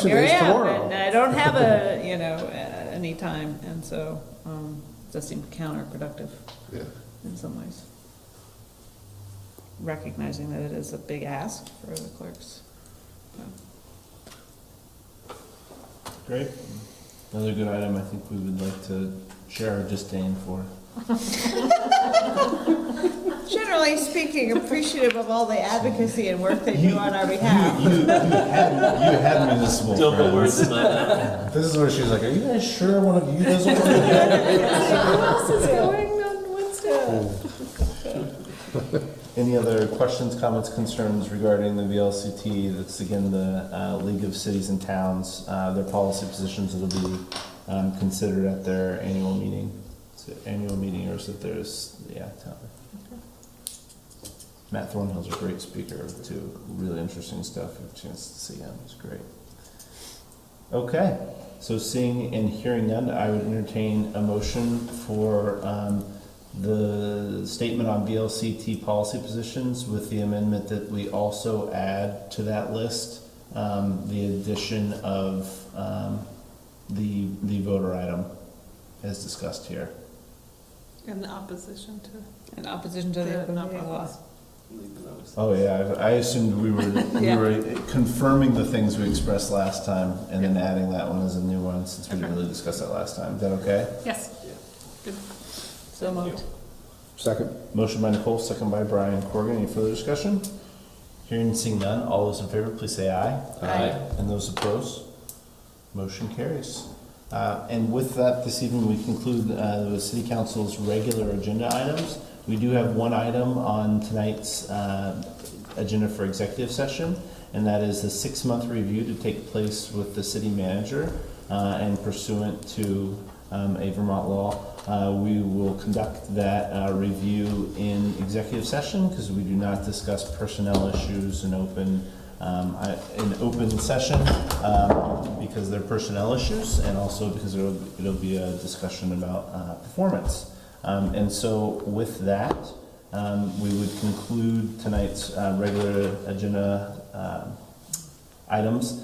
Here I am,
tomorrow.
and I don't have any time, and so, it does seem counterproductive
Yeah.
in some ways. Recognizing that it is a big ask for the clerks.
Great. Another good item I think we would like to share our disdain for.
Generally speaking, appreciative of all the advocacy and work they do on our behalf.
You had municipal
Don't put words
friends.
in my mouth.
This is where she's like, are you guys sure one of you doesn't want to do
Who else is going on Wednesday?
Any other questions, comments, concerns regarding the VLCT? That's again the League of Cities and Towns. Their policy positions will be considered at their annual meeting. Is it annual meeting, or is it theirs? Yeah, town. Matt Thornhill's a great speaker too. Really interesting stuff. You have a chance to see him. It's great. Okay, so seeing and hearing none, I would entertain a motion for the statement on VLCT policy positions with the amendment that we also add to that list the addition of the voter item as discussed here.
In the opposition to.
In opposition to the open meeting law.
Leave the notice.
Oh yeah, I assumed we were confirming the things we expressed last time and then adding that one as a new one since we didn't really discuss that last time. Is that okay?
Yes. Good.
So moved.
Second?
Motion by Nicole, second by Brian Corrigan. Any further discussion? Hearing and seeing none, all those in favor, please say aye.
Aye.
And those opposed? Motion carries. And with that, this evening, we conclude the City Council's regular agenda items. We do have one item on tonight's agenda for executive session, and that is the 6-month review to take place with the city manager and pursuant to a Vermont law. We will conduct that review in executive session because we do not discuss personnel issues in open session because they're personnel issues, and also because it'll be a discussion about performance. And so with that, we would conclude tonight's regular agenda items.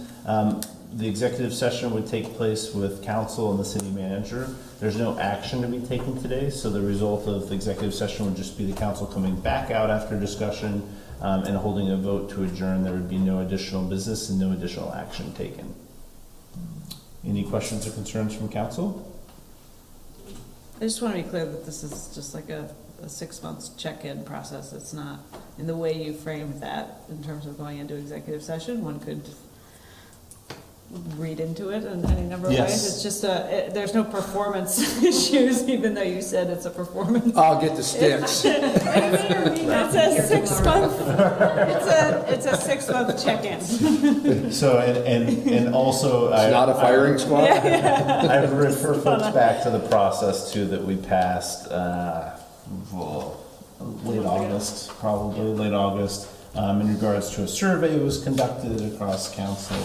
The executive session would take place with council and the city manager. There's no action to be taken today, so the result of the executive session would just be the council coming back out after discussion and holding a vote to adjourn. There would be no additional business and no additional action taken. Any questions or concerns from council?
I just want to be clear that this is just like a 6 months check-in process. It's not, in the way you framed that, in terms of going into executive session, one could read into it in any number of
Yes.
ways. It's just there's no performance issues, even though you said it's a performance.
I'll get the sticks.
It's a 6 month, it's a 6 month check-in.
So, and also.
It's not a firing squad?
I would refer folks back to the process too that we passed, late August, probably late August, in regards to a survey that was conducted across council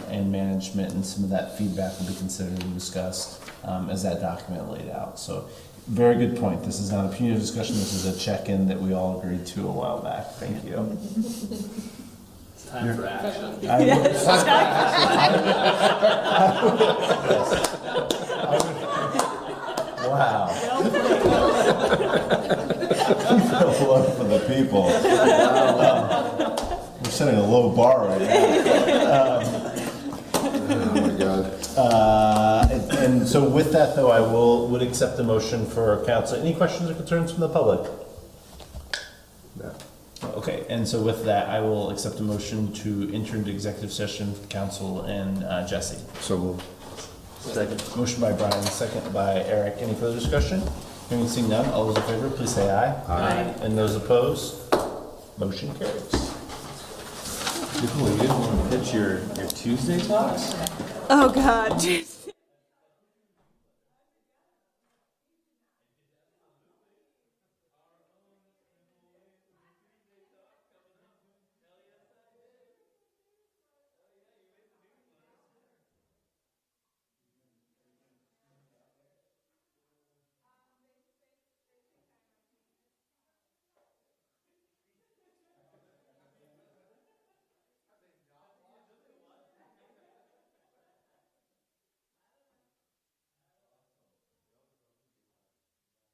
and management, and some of that feedback will be considered and discussed as that document laid out. So, very good point. This is not a punitive discussion. This is a check-in that we all agreed to a while back. Thank you.
It's time for action.
Wow. Love for the people. We're setting a low bar right now.
Oh my God.
And so with that though, I would accept the motion for council. Any questions or concerns from the public?
No.
Okay, and so with that, I will accept a motion to enter into executive session for council and Jesse.
So moved.
Second.
Motion by Brian, second by Eric. Any further discussion? Hearing and seeing none, all those in favor, please say aye.
Aye.
And those opposed, motion carries.
You didn't want to pitch your Tuesday talks?
Oh, God.